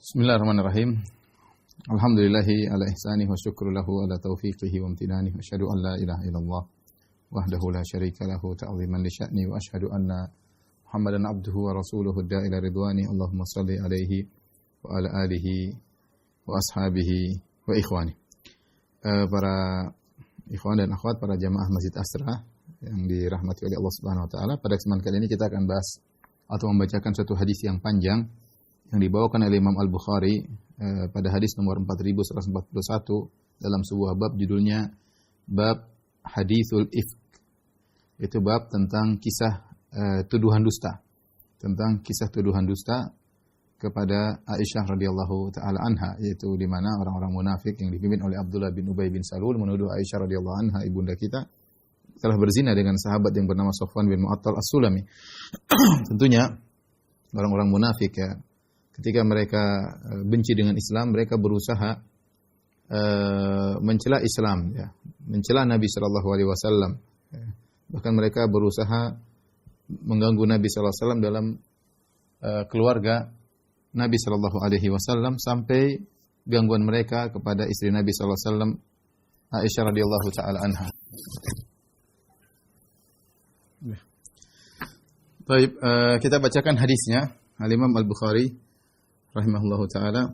Bismillahirrahmanirrahim. Alhamdulillahi ala ihsanih wa syukru lahu ala taufiqihi wa amtinanih. Wa asyhadu an la ilaha illallah wahdahu la syarika lahu ta'ziman li sya'ni wa asyhadu anna Muhammadan abduhu wa rasuluhu da'ila ridwani. Allahumma salli alaihi wa ala alihi wa ashabihi wa ikhwani. Para ikhwan dan akhwat, para jamaah Masjid Asra yang dirahmati oleh Allah Subhanahu wa taala, pada kesempatan kali ini kita akan bahas atau membacakan satu hadis yang panjang yang dibawakan oleh Imam Al-Bukhari pada hadis nomor 4141 dalam sebuah bab, judulnya Bab Hadithul Ifk. Itu bab tentang kisah tuduhan dusta. Tentang kisah tuduhan dusta kepada Aisyah radhiyallahu taala anha, yaitu di mana orang-orang munafik yang dipimpin oleh Abdullah bin Ubay bin Salul menuduh Aisyah radhiyallahu anha, ibunda kita, telah berzina dengan sahabat yang bernama Safwan bin Mu'attal As-Sulami. Tentunya orang-orang munafik, ya, ketika mereka benci dengan Islam, mereka berusaha mencela Islam, ya, mencela Nabi sallallahu alaihi wasallam. Bahkan mereka berusaha mengganggu Nabi sallallahu alaihi wasallam dalam keluarga Nabi sallallahu alaihi wasallam, sampai gangguan mereka kepada istri Nabi sallallahu alaihi wasallam, Aisyah radhiyallahu taala anha. Baik, kita bacakan hadisnya. Al-Imam Al-Bukhari rahimahullahu taala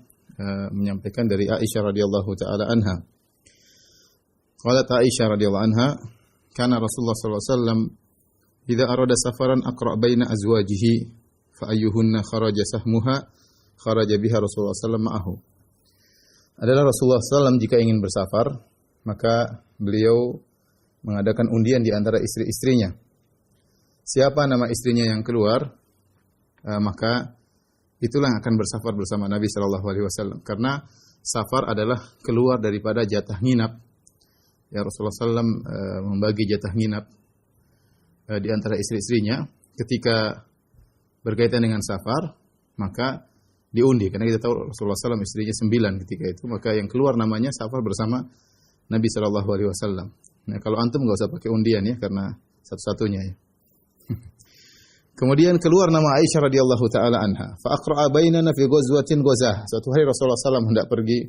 menyampaikan dari Aisyah radhiyallahu taala anha. Qalat Aisyah radhiyallahu anha, kana Rasulullah sallallahu alaihi wasallam idza arada safaran aqra baina azwajihi fa ayyuhunna kharaja sahmuha kharaja biha Rasulullah sallallahu alaihi wasallam ma'ahu. Adalah Rasulullah sallallahu jika ingin bersafar, maka beliau mengadakan undian di antara istri-istrinya. Siapa nama istrinya yang keluar, maka itulah yang akan bersafar bersama Nabi sallallahu alaihi wasallam. Karena safar adalah keluar daripada jatah nginap. Ya, Rasulullah sallallahu membagi jatah nginap di antara istri-istrinya. Ketika berkaitan dengan safar, maka diundi. Karena kita tahu Rasulullah sallallahu istrinya 9 ketika itu, maka yang keluar namanya safar bersama Nabi sallallahu alaihi wasallam. Nah, kalau antum enggak usah pakai undian, ya, karena satu-satunya, ya. Kemudian keluar nama Aisyah radhiyallahu taala anha. Fa aqra'a bainana fi ghazwatin ghazah. Suatu hari Rasulullah sallallahu hendak pergi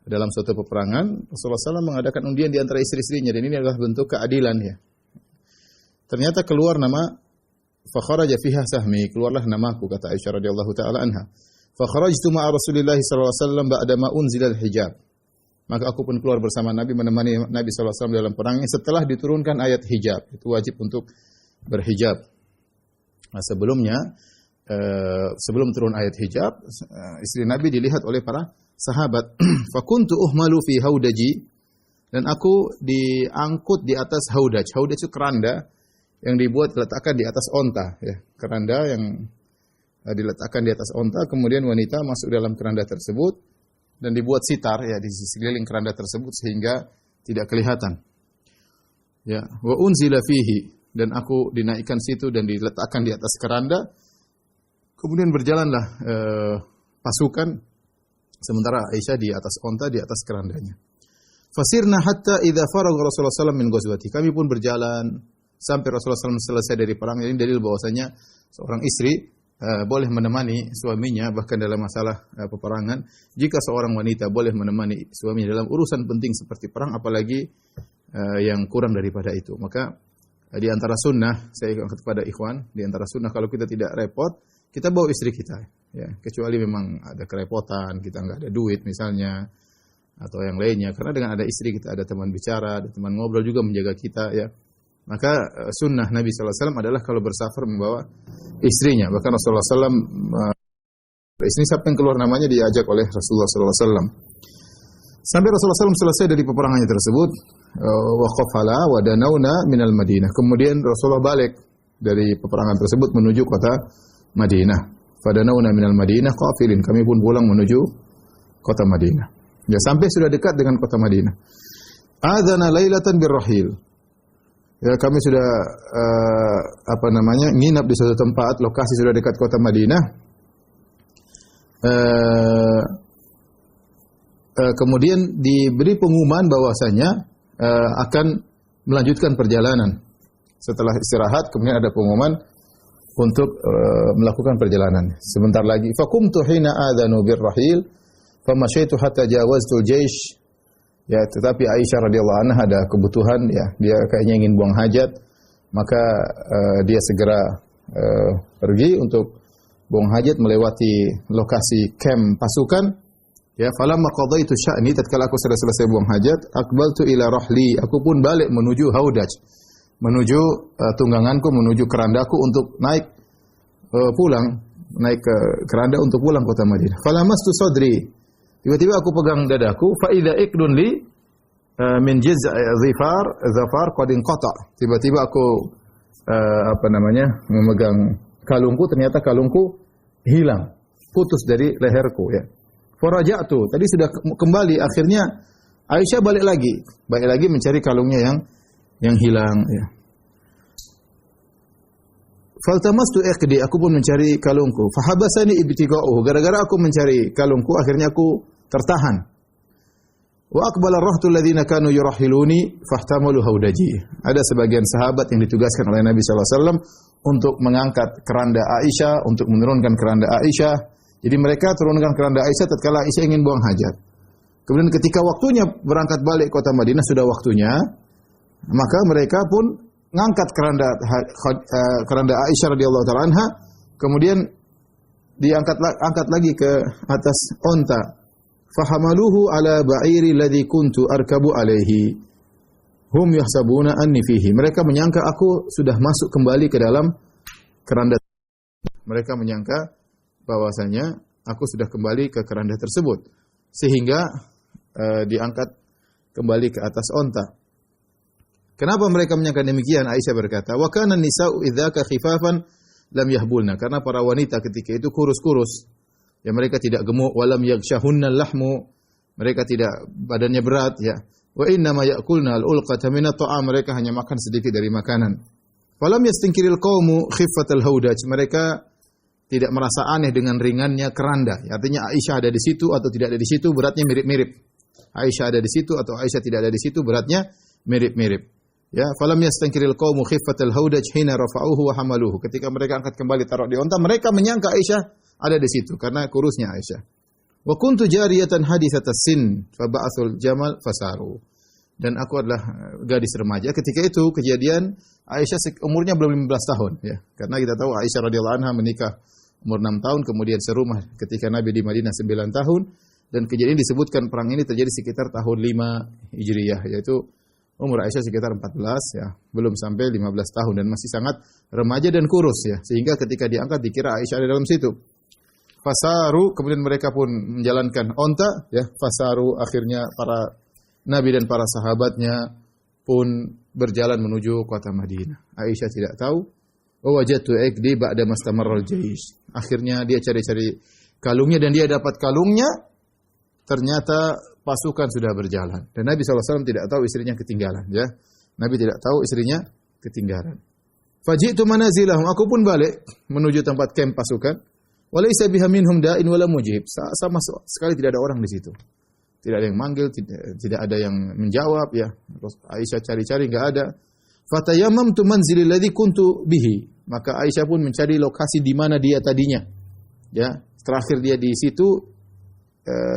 dalam suatu peperangan, Rasulullah sallallahu mengadakan undian di antara istri-istrinya, dan ini adalah bentuk keadilan, ya. Ternyata keluar nama, fa kharaja fiha sahmi, keluarlah namaku, kata Aisyah radhiyallahu taala anha. Fa kharajtu ma'a Rasulillah sallallahu alaihi wasallam ba'da ma unzila al-hijab. Maka aku pun keluar bersama Nabi, menemani Nabi sallallahu alaihi wasallam dalam perangnya setelah diturunkan ayat hijab. Itu wajib untuk berhijab. Nah, sebelumnya, sebelum turun ayat hijab, istri Nabi dilihat oleh para sahabat. Fakuntu uhmalu fi haudaji, dan aku diangkut di atas haudaj. Haudaj itu keranda yang diletakkan di atas onta, ya. Keranda yang diletakkan di atas onta, kemudian wanita masuk dalam keranda tersebut dan dibuat sitar, ya, di sekeliling keranda tersebut sehingga tidak kelihatan. Ya, wa unzila fihi, dan aku dinaikkan situ dan diletakkan di atas keranda. Kemudian berjalanlah pasukan, sementara Aisyah di atas onta, di atas kerandanya. Fasirna hatta idza faragha Rasulullah sallallahu min ghazwati. Kami pun berjalan sampai Rasulullah sallallahu selesai dari perang. Ini dalil bahwasanya seorang istri boleh menemani suaminya bahkan dalam masalah peperangan. Jika seorang wanita boleh menemani suaminya dalam urusan penting seperti perang, apalagi yang kurang daripada itu. Maka di antara sunnah, saya angkat kepada ikhwan, di antara sunnah kalau kita tidak repot, kita bawa istri kita, ya. Kecuali memang ada kerepotan, kita nggak ada duit misalnya, atau yang lainnya. Karena dengan ada istri kita ada teman bicara, ada teman ngobrol juga menjaga kita, ya. Maka sunnah Nabi sallallahu alaihi wasallam adalah kalau bersafar membawa istrinya. Bahkan Rasulullah sallallahu alaihi wasallam, istri siapa yang keluar namanya diajak oleh Rasulullah sallallahu alaihi wasallam. Sampai Rasulullah SAW selesai dari peperangannya tersebut, waqafala wa danauna minal Madinah. Kemudian Rasulullah balik dari peperangan tersebut menuju kota Madinah. Fadanauna minal Madinah qafilin. Kami pun pulang menuju kota Madinah. Ya, sampai sudah dekat dengan kota Madinah. Adzana lailatan birrahil. Ya, kami sudah nginap di suatu tempat, lokasi sudah dekat kota Madinah. Kemudian diberi pengumuman bahwasanya akan melanjutkan perjalanan. Setelah istirahat, kemudian ada pengumuman untuk melakukan perjalanan. Sebentar lagi faqumtu hina adzanu birrahil famasyaitu hatta jawaztu jaysh. Ya, tetapi Aisyah radhiyallahu anha ada kebutuhan ya, dia kayaknya ingin buang hajat, maka dia segera pergi untuk buang hajat melewati lokasi camp pasukan. Ya, falamma qadaitu sya'ni, tatkala aku sudah selesai buang hajat, aqbaltu ila rahli, aku pun balik menuju haudaj, menuju tungganganku, menuju kerandaku untuk naik pulang, naik ke keranda untuk pulang kota Madinah. Falamastu sadri, tiba-tiba aku pegang dadaku, fa idza iqdun li min jiz' zafar qad inqata. Tiba-tiba aku memegang kalungku, ternyata kalungku hilang, putus dari leherku ya. Faraja'tu, tadi sudah kembali, akhirnya Aisyah balik lagi mencari kalungnya yang hilang ya. Faltamastu iqdi, aku pun mencari kalungku. Fahabasani ibtigha'uhu, gara-gara aku mencari kalungku akhirnya aku tertahan. Wa aqbala ar-rahtu alladziina kanu yurahhiluni fahtamalu haudaji. Ada sebagian sahabat yang ditugaskan oleh Nabi sallallahu alaihi wasallam untuk mengangkat keranda Aisyah, untuk menurunkan keranda Aisyah. Jadi mereka turunkan keranda Aisyah tatkala Aisyah ingin buang hajat. Kemudian ketika waktunya berangkat balik kota Madinah, sudah waktunya, maka mereka pun ngangkat keranda Aisyah radhiyallahu taala anha, kemudian diangkat lagi ke atas onta. Fahamaluhu ala ba'iri alladhi kuntu arkabu alaihi. Hum yahsabuna anni fihi. Mereka menyangka aku sudah masuk kembali ke dalam keranda. Mereka menyangka bahwasanya aku sudah kembali ke keranda tersebut, sehingga diangkat kembali ke atas onta. Kenapa mereka menyangka demikian? Aisyah berkata, wa kana nisa'u idzaka khifafan lam yahbulna, karena para wanita ketika itu kurus-kurus. Ya, mereka tidak gemuk, walam yaghshahunna lahmu, mereka tidak badannya berat ya. Wa inna ma ya'kulna al-ulqata min at-ta'am, mereka hanya makan sedikit dari makanan. Falam yastinkiril qaumu khiffatal haudaj, mereka tidak merasa aneh dengan ringannya keranda. Artinya Aisyah ada di situ atau tidak ada di situ, beratnya mirip-mirip. Aisyah ada di situ atau Aisyah tidak ada di situ, beratnya mirip-mirip. Ya, falam yastankiril qaumu khiffatal haudaj hina rafa'uhu wa hamaluhu. Ketika mereka angkat kembali taruh di onta, mereka menyangka Aisyah ada di situ karena kurusnya Aisyah. Wa kuntu jariyatan haditsatas sin fa ba'athul jamal fasaru. Dan aku adalah gadis remaja ketika itu kejadian. Aisyah umurnya belum 15 tahun ya. Karena kita tahu Aisyah radhiyallahu anha menikah umur 6 tahun, kemudian serumah ketika Nabi di Madinah 9 tahun, dan kejadian disebutkan perang ini terjadi sekitar tahun 5 Hijriyah, yaitu umur Aisyah sekitar 14 ya, belum sampai 15 tahun dan masih sangat remaja dan kurus ya, sehingga ketika diangkat dikira Aisyah ada dalam situ. Fasaru, kemudian mereka pun menjalankan onta ya, fasaru, akhirnya para Nabi dan para sahabatnya pun berjalan menuju kota Madinah. Aisyah tidak tahu. Wajadtu iqdi ba'da mastamarral jaysh. Akhirnya dia cari-cari kalungnya dan dia dapat kalungnya. Ternyata pasukan sudah berjalan. Dan Nabi SAW tidak tahu istrinya ketinggalan. Ya, Nabi tidak tahu istrinya ketinggalan. Faji'tu manazilahum. Aku pun balik menuju tempat camp pasukan. Walaysa biha minhum da'in wala mujib. Sama sekali tidak ada orang di situ. Tidak ada yang manggil, tidak ada yang menjawab. Ya, Aisyah cari-cari enggak ada. Fatayammamtu manzilil ladzi kuntu bihi. Maka Aisyah pun mencari lokasi di mana dia tadinya. Ya, terakhir dia di situ,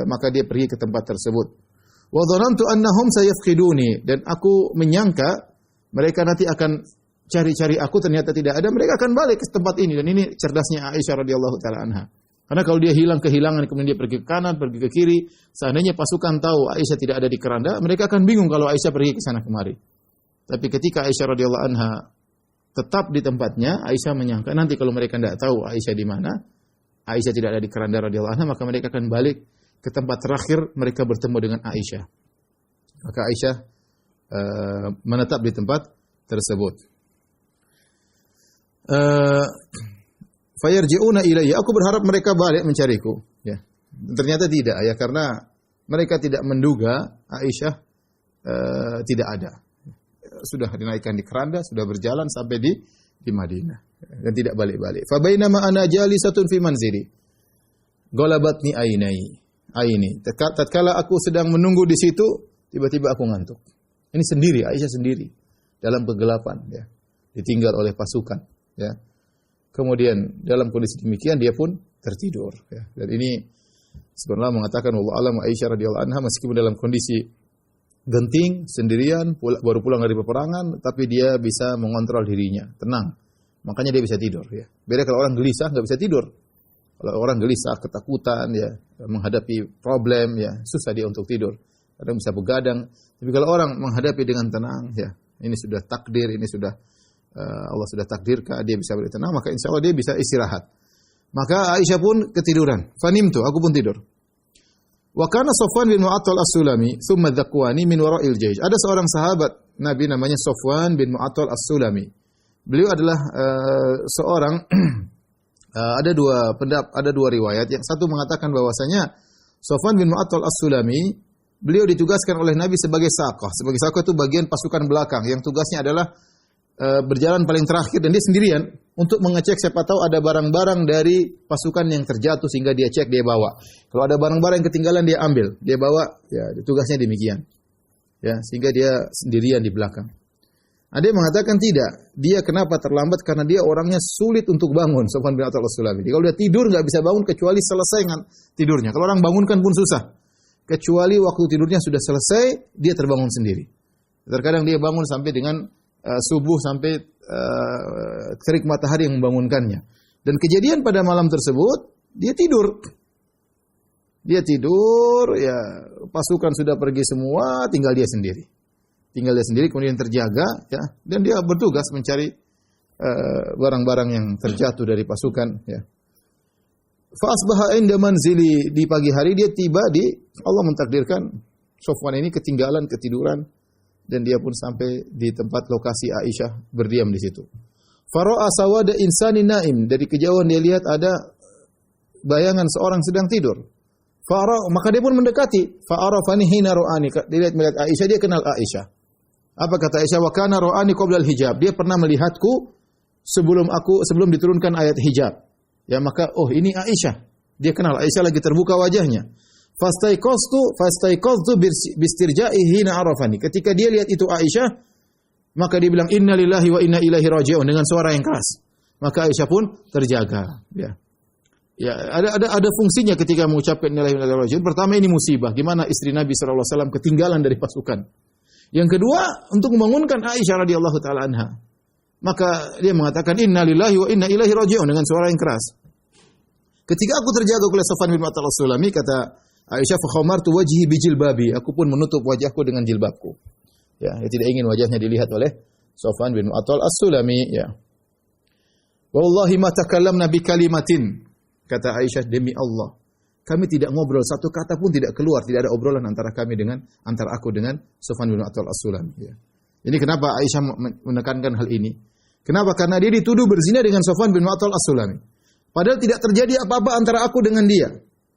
maka dia pergi ke tempat tersebut. Wa dhanantu annahum sayafqiduni, dan aku menyangka mereka nanti akan cari-cari aku, ternyata tidak ada, mereka akan balik ke tempat ini. Dan ini cerdasnya Aisyah radhiyallahu taala anha. Karena kalau dia kehilangan kemudian dia pergi ke kanan, pergi ke kiri, seandainya pasukan tahu Aisyah tidak ada di keranda, mereka akan bingung kalau Aisyah pergi ke sana kemari. Tapi ketika Aisyah radhiyallahu anha tetap di tempatnya, Aisyah menyangka nanti kalau mereka tidak tahu Aisyah di mana, Aisyah tidak ada di keranda radhiyallahu anha, maka mereka akan balik ke tempat terakhir mereka bertemu dengan Aisyah. Maka Aisyah menetap di tempat tersebut. Fayarji'una ilayya, aku berharap mereka balik mencariku. Ya, ternyata tidak ya, karena mereka tidak menduga Aisyah tidak ada. Sudah dinaikkan di keranda, sudah berjalan sampai di Madinah dan tidak balik-balik. Fa bainama ana jalisatun fi manzili ghalabatni aini. Tatkala aku sedang menunggu di situ, tiba-tiba aku ngantuk. Ini sendiri, Aisyah sendiri dalam kegelapan ya. Ditinggal oleh pasukan ya. Kemudian dalam kondisi demikian dia pun tertidur. Ya. Dan ini sebenarnya mengatakan Allah alam Aisyah radhiyallahu anha meskipun dalam kondisi genting sendirian baru pulang dari peperangan, tapi dia bisa mengontrol dirinya, tenang. Makanya dia bisa tidur. Ya. Beda kalau orang gelisah nggak bisa tidur. Kalau orang gelisah, ketakutan, ya menghadapi problem, ya susah dia untuk tidur. Kadang bisa begadang. Tapi kalau orang menghadapi dengan tenang, ya ini sudah takdir, ini sudah Allah sudah takdirkan dia bisa tenang, maka insya Allah dia bisa istirahat. Maka Aisyah pun ketiduran. Fanimtu, aku pun tidur. Wa kana Safwan bin Mu'attal As-Sulami, thumma Dzakwani min wara'il jaysh. Ada seorang sahabat Nabi namanya Safwan bin Mu'attal As-Sulami. Beliau adalah seorang ada dua riwayat. Yang satu mengatakan bahwasanya Safwan bin Mu'attal As-Sulami beliau ditugaskan oleh Nabi sebagai saqah. Sebagai saqah itu bagian pasukan belakang yang tugasnya adalah berjalan paling terakhir dan dia sendirian untuk mengecek siapa tahu ada barang-barang dari pasukan yang terjatuh sehingga dia cek, dia bawa. Kalau ada barang-barang yang ketinggalan dia ambil, dia bawa, ya tugasnya demikian. Ya, sehingga dia sendirian di belakang. Ada yang mengatakan tidak, dia kenapa terlambat karena dia orangnya sulit untuk bangun, Safwan bin Mu'attal As-Sulami. Kalau dia tidur enggak bisa bangun kecuali selesai tidurnya. Kalau orang bangunkan pun susah. Kecuali waktu tidurnya sudah selesai, dia terbangun sendiri. Terkadang dia bangun sampai dengan subuh sampai terik matahari yang membangunkannya. Dan kejadian pada malam tersebut dia tidur. Dia tidur, ya pasukan sudah pergi semua, tinggal dia sendiri. Tinggal dia sendiri kemudian terjaga, ya, dan dia bertugas mencari barang-barang yang terjatuh dari pasukan. Ya. Fa asbaha inda manzili, di pagi hari dia tiba di Allah mentakdirkan Safwan ini ketinggalan ketiduran. Dan dia pun sampai di tempat lokasi Aisyah berdiam di situ. Fara'a sawada insani naim, dari kejauhan dia lihat ada bayangan seorang sedang tidur. Maka dia pun mendekati. Fa'arafani hina ra'ani, dia melihat Aisyah, dia kenal Aisyah. Apa kata Aisyah? Wa kana ra'ani qabla al-hijab, dia pernah melihatku sebelum diturunkan ayat hijab. Ya maka ini Aisyah. Dia kenal Aisyah lagi terbuka wajahnya. Fastaiqaztu bistirja'ihi hina arafani. Ketika dia lihat itu Aisyah, maka dia bilang inna lillahi wa inna ilaihi raji'un dengan suara yang keras. Maka Aisyah pun terjaga, ya. Ya, ada fungsinya ketika mengucapkan inna lillahi wa inna ilaihi raji'un. Pertama ini musibah, gimana istri Nabi sallallahu alaihi wasallam ketinggalan dari pasukan. Yang kedua, untuk membangunkan Aisyah radhiyallahu taala anha. Maka dia mengatakan inna lillahi wa inna ilaihi raji'un dengan suara yang keras. Ketika aku terjaga oleh Safwan bin Mu'attal As-Sulami, kata Aisyah, fa khamartu wajhi bi jilbabi, aku pun menutup wajahku dengan jilbabku. Ya, dia tidak ingin wajahnya dilihat oleh Safwan bin Mu'attal As-Sulami, ya. Wallahi ma takallamna bi kalimatin, kata Aisyah, demi Allah, kami tidak ngobrol satu kata pun tidak keluar, tidak ada obrolan antara aku dengan Safwan bin Mu'attal As-Sulami, ya. Ini kenapa Aisyah menekankan hal ini? Kenapa? Karena dia dituduh berzina dengan Safwan bin Mu'attal As-Sulami. Padahal tidak terjadi apa-apa antara aku dengan dia.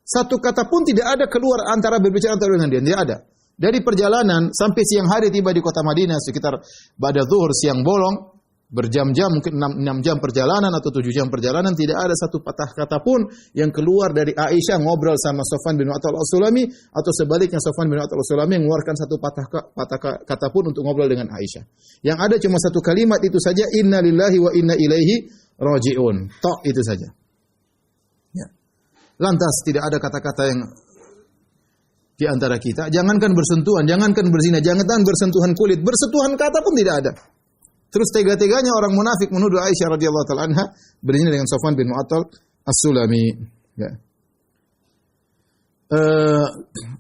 Satu kata pun tidak ada keluar antara berbicara dengan dia. Tidak ada. Dari perjalanan sampai siang hari tiba di kota Madinah sekitar ba'da zuhur, siang bolong, berjam-jam, mungkin 6 jam perjalanan atau 7 jam perjalanan, tidak ada satu patah kata pun yang keluar dari Aisyah ngobrol sama Safwan bin Mu'attal As-Sulami, atau sebaliknya Safwan bin Mu'attal As-Sulami mengeluarkan satu patah kata pun untuk ngobrol dengan Aisyah. Yang ada cuma satu kalimat itu saja, inna lillahi wa inna ilaihi raji'un. Tok, itu saja. Lantas tidak ada kata-kata yang di antara kita. Jangankan bersentuhan, jangankan berzina, jangankan bersentuhan kulit, bersentuhan kata pun tidak ada. Terus tega-teganya orang munafik menuduh Aisyah radhiyallahu taala anha berzina dengan Safwan bin Mu'attal As-Sulami. Ya.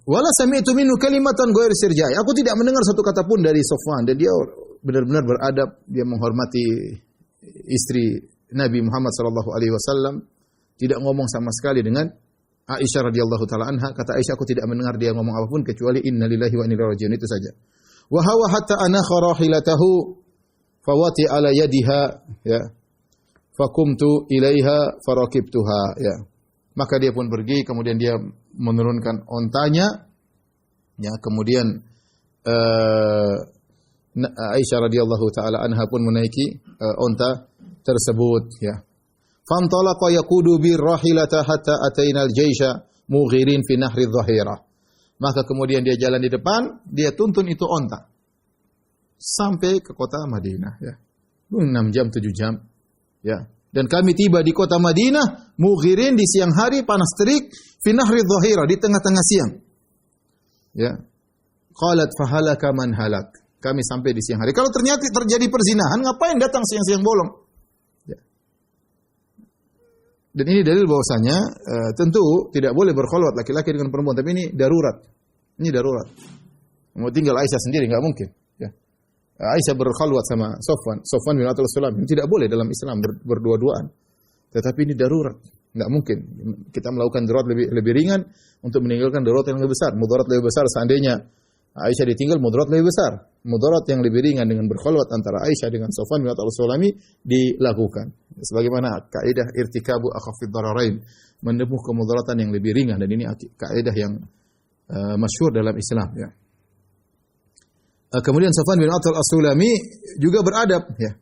Wala sami'tu minhu kalimatan ghair sirja'i. Aku tidak mendengar satu kata pun dari Safwan, dan dia benar-benar beradab, dia menghormati istri Nabi Muhammad sallallahu alaihi wasallam. Tidak ngomong sama sekali dengan Aisyah radhiyallahu taala anha. Kata Aisyah, aku tidak mendengar dia ngomong apapun kecuali inna lillahi wa inna ilaihi raji'un, itu saja. Wa hawa hatta anakha rahilatahu fawati ala yadiha, ya. Fakumtu ilaiha farakibtuha, ya. Maka dia pun pergi, kemudian dia menurunkan ontanya, ya. Kemudian Aisyah radhiyallahu taala anha pun menaiki onta tersebut, ya. Fantalaqa yaqudu birrahilata hatta atainal jaysha mughirin fi nahri dhahirah. Maka kemudian dia jalan di depan, dia tuntun itu onta sampai ke kota Madinah, ya. 6 jam 7 jam, ya. Dan kami tiba di kota Madinah, mughirin di siang hari, panas terik, fi nahri dhahira, di tengah-tengah siang. Ya. Qalat fahalaka man halak. Kami sampai di siang hari. Kalau ternyata terjadi perzinahan, ngapain datang siang-siang bolong? Ya. Dan ini dalil bahwasanya tentu tidak boleh berkholwat laki-laki dengan perempuan, tapi ini darurat. Ini darurat. Mau tinggal Aisyah sendiri enggak mungkin, ya. Aisyah berkhalwat sama Sofwan bin Atul Sulami. Tidak boleh dalam Islam berdua-duaan. Tetapi ini darurat. Enggak mungkin. Kita melakukan darurat lebih ringan untuk meninggalkan darurat yang lebih besar. Mudarat lebih besar seandainya Aisyah ditinggal, mudarat lebih besar. Mudarat yang lebih ringan dengan berkhalwat antara Aisyah dengan Sofwan bin Atul Sulami dilakukan. Sebagaimana kaidah irtikabu akhafid dararain, menempuh kemudaratan yang lebih ringan, dan ini kaidah yang masyhur dalam Islam, ya. Kemudian Sofwan bin Atul As-Sulami juga beradab, ya.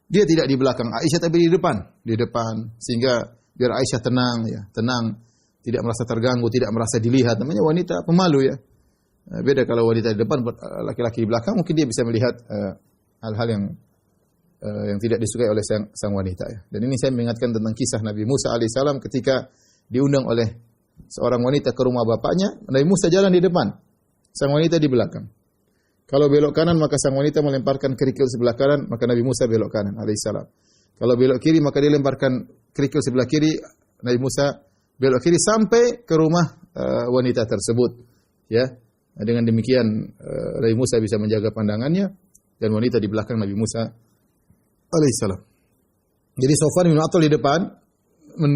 Dia tidak di belakang Aisyah tapi di depan sehingga biar Aisyah tenang, ya, tidak merasa terganggu, tidak merasa dilihat. Namanya wanita pemalu, ya. Beda kalau wanita di depan, laki-laki di belakang, mungkin dia bisa melihat hal-hal yang tidak disukai oleh sang wanita, ya. Dan ini saya mengingatkan tentang kisah Nabi Musa alaihissalam ketika diundang oleh seorang wanita ke rumah bapaknya. Nabi Musa jalan di depan, sang wanita di belakang. Kalau belok kanan, maka sang wanita melemparkan kerikil sebelah kanan, maka Nabi Musa belok kanan alaihissalam. Kalau belok kiri, maka dia lemparkan kerikil sebelah kiri, Nabi Musa belok kiri sampai ke rumah wanita tersebut, ya. Dengan demikian Nabi Musa bisa menjaga pandangannya dan wanita di belakang Nabi Musa alaihissalam. Jadi Sofwan bin Atul di depan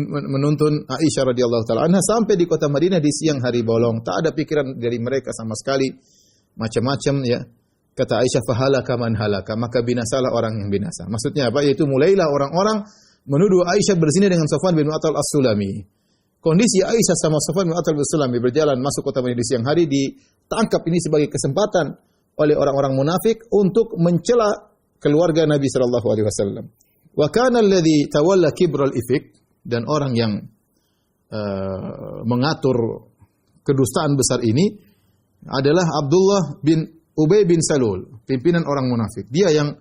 menuntun Aisyah radhiyallahu taala anha sampai di kota Madinah di siang hari bolong. Tak ada pikiran dari mereka sama sekali, macam-macam, ya. Kata Aisyah, fahalaka man halaka, maka binasalah orang yang binasa. Maksudnya apa? Yaitu mulailah orang-orang menuduh Aisyah berzina dengan Sofwan bin Atul As-Sulami. Kondisi Aisyah sama Sofwan bin Atul As-Sulami berjalan masuk kota Madinah di siang hari, ditangkap ini sebagai kesempatan oleh orang-orang munafik untuk mencela keluarga Nabi sallallahu alaihi wasallam. Wa kana alladhi tawalla kibral ifk, dan orang yang mengatur kedustaan besar ini adalah Abdullah bin Ubay bin Salul, pimpinan orang munafik. Dia yang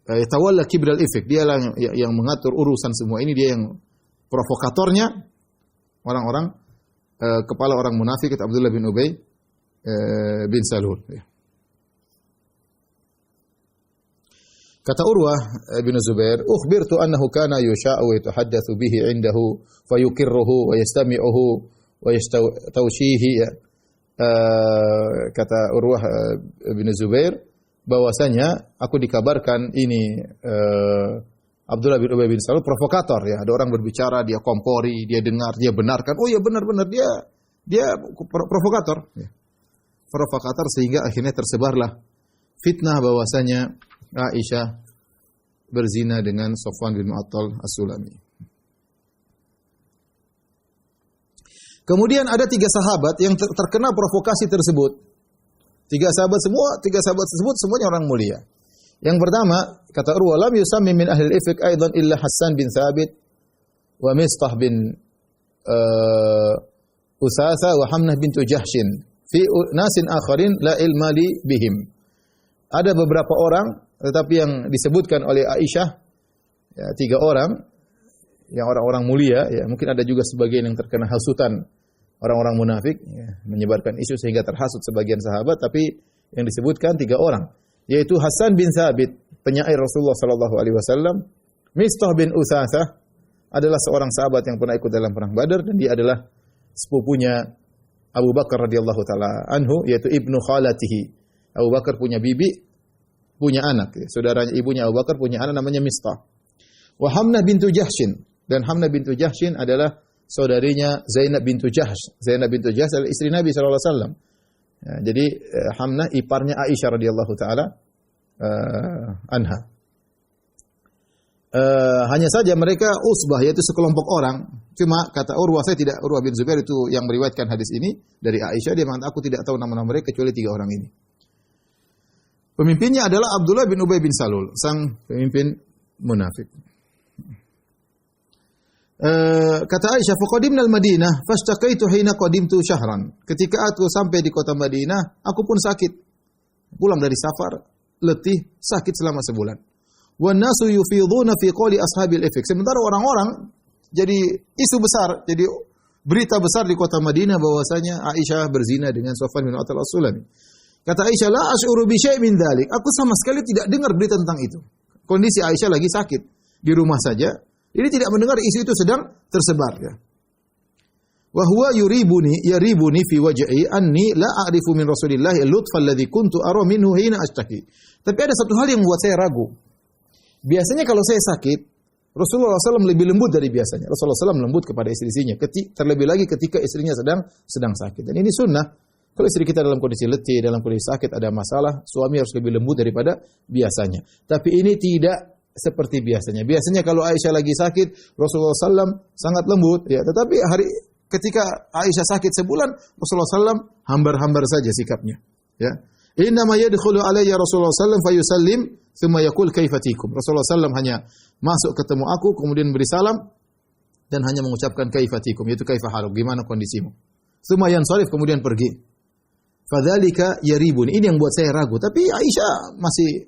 tawalla kibral ifk, dia yang mengatur urusan semua ini, dia yang provokatornya. Orang-orang kepala orang munafik itu Abdullah bin Ubay bin Salul, ya. Kata Urwah bin Zubair, ukhbirtu annahu kana yusha'u wa yatahaddatsu bihi 'indahu fayuqirruhu wa yastami'uhu wa yastawshihi, ya. Kata Urwah bin Zubair bahwasanya aku dikabarkan ini Abdullah bin Ubay bin Salul provokator, ya. Ada orang berbicara, dia kompori, dia dengar, dia benarkan. Oh ya, benar-benar dia provokator, ya. Provokator sehingga akhirnya tersebarlah fitnah bahwasanya Aisyah berzina dengan Sofwan bin Atul As-Sulami. Kemudian ada 3 sahabat yang terkena provokasi tersebut. 3 sahabat tersebut semuanya orang mulia. Yang pertama, kata Urwa, lam yusammi min ahli al-ifk aidan illa Hassan bin Thabit wa Mistah bin Usasa wa Hamnah bintu Jahshin fi nasin akharin la ilma li bihim. Ada beberapa orang tetapi yang disebutkan oleh Aisyah, ya, 3 orang yang orang-orang mulia, ya. Mungkin ada juga sebagian yang terkena hasutan orang-orang munafik, ya, menyebarkan isu sehingga terhasut sebagian sahabat, tapi yang disebutkan 3 orang, yaitu Hasan bin Thabit, penyair Rasulullah sallallahu alaihi wasallam, Mistah bin Usasah adalah seorang sahabat yang pernah ikut dalam perang Badar, dan dia adalah sepupunya Abu Bakar radhiyallahu taala anhu, yaitu ibnu khalatihi. Abu Bakar punya bibi, punya anak, ya. Saudaranya ibunya Abu Bakar punya anak namanya Mistah. Wa Hamnah bintu Jahshin, dan Hamnah bintu Jahshin adalah saudarinya Zainab bintu Jahsh. Zainab bintu Jahsh adalah istri Nabi sallallahu alaihi wasallam. Ya, jadi Hamnah iparnya Aisyah radhiyallahu taala anha. Hanya saja mereka usbah, yaitu sekelompok orang. Cuma kata Urwah bin Zubair itu yang meriwayatkan hadis ini dari Aisyah, dia mengatakan aku tidak tahu nama-nama mereka kecuali 3 orang ini. Pemimpinnya adalah Abdullah bin Ubay bin Salul, sang pemimpin munafik. Kata Aisyah, faqadimna al-Madinah fashtaqaitu hina qadimtu syahran. Ketika aku sampai di kota Madinah, aku pun sakit. Pulang dari safar, letih, sakit selama sebulan. wan nasu yufiduna fi qawli ashabil ifk. Sementara orang-orang jadi isu besar, jadi berita besar di kota Madinah bahwasanya Aisyah berzina dengan Safwan bin Mu'attal As-Sulami. Kata Aisyah, la asy'uru bi syai' min dzalik. Aku sama sekali tidak dengar berita tentang itu. Kondisi Aisyah lagi sakit di rumah saja. Ini tidak mendengar isu itu sedang tersebar ya. Wa huwa yaribuni fi waj'i anni la a'rifu min Rasulillah al-lutfa alladhi kuntu ara minhu hina ashtaki. Tapi ada satu hal yang membuat saya ragu. Biasanya kalau saya sakit, Rasulullah SAW lebih lembut dari biasanya. Rasulullah SAW lembut kepada istri-istrinya. Terlebih lagi ketika istrinya sedang sakit. Dan ini sunnah. Kalau istri kita dalam kondisi letih, dalam kondisi sakit, ada masalah, suami harus lebih lembut daripada biasanya. Tapi ini tidak seperti biasanya. Biasanya kalau Aisyah lagi sakit, Rasulullah SAW sangat lembut. Ya, tetapi ketika Aisyah sakit sebulan, Rasulullah SAW hambar-hambar saja sikapnya. Ya. Innama yadkhulu alayya Rasulullah SAW fayusallim thumma yaqul kaifa tikum. Rasulullah SAW hanya masuk ketemu aku, kemudian beri salam dan hanya mengucapkan kaifa tikum, yaitu kaifa haluk, gimana kondisimu. Thumma yansarif, kemudian pergi. Fadzalika yaribun. Ini yang buat saya ragu. Tapi Aisyah masih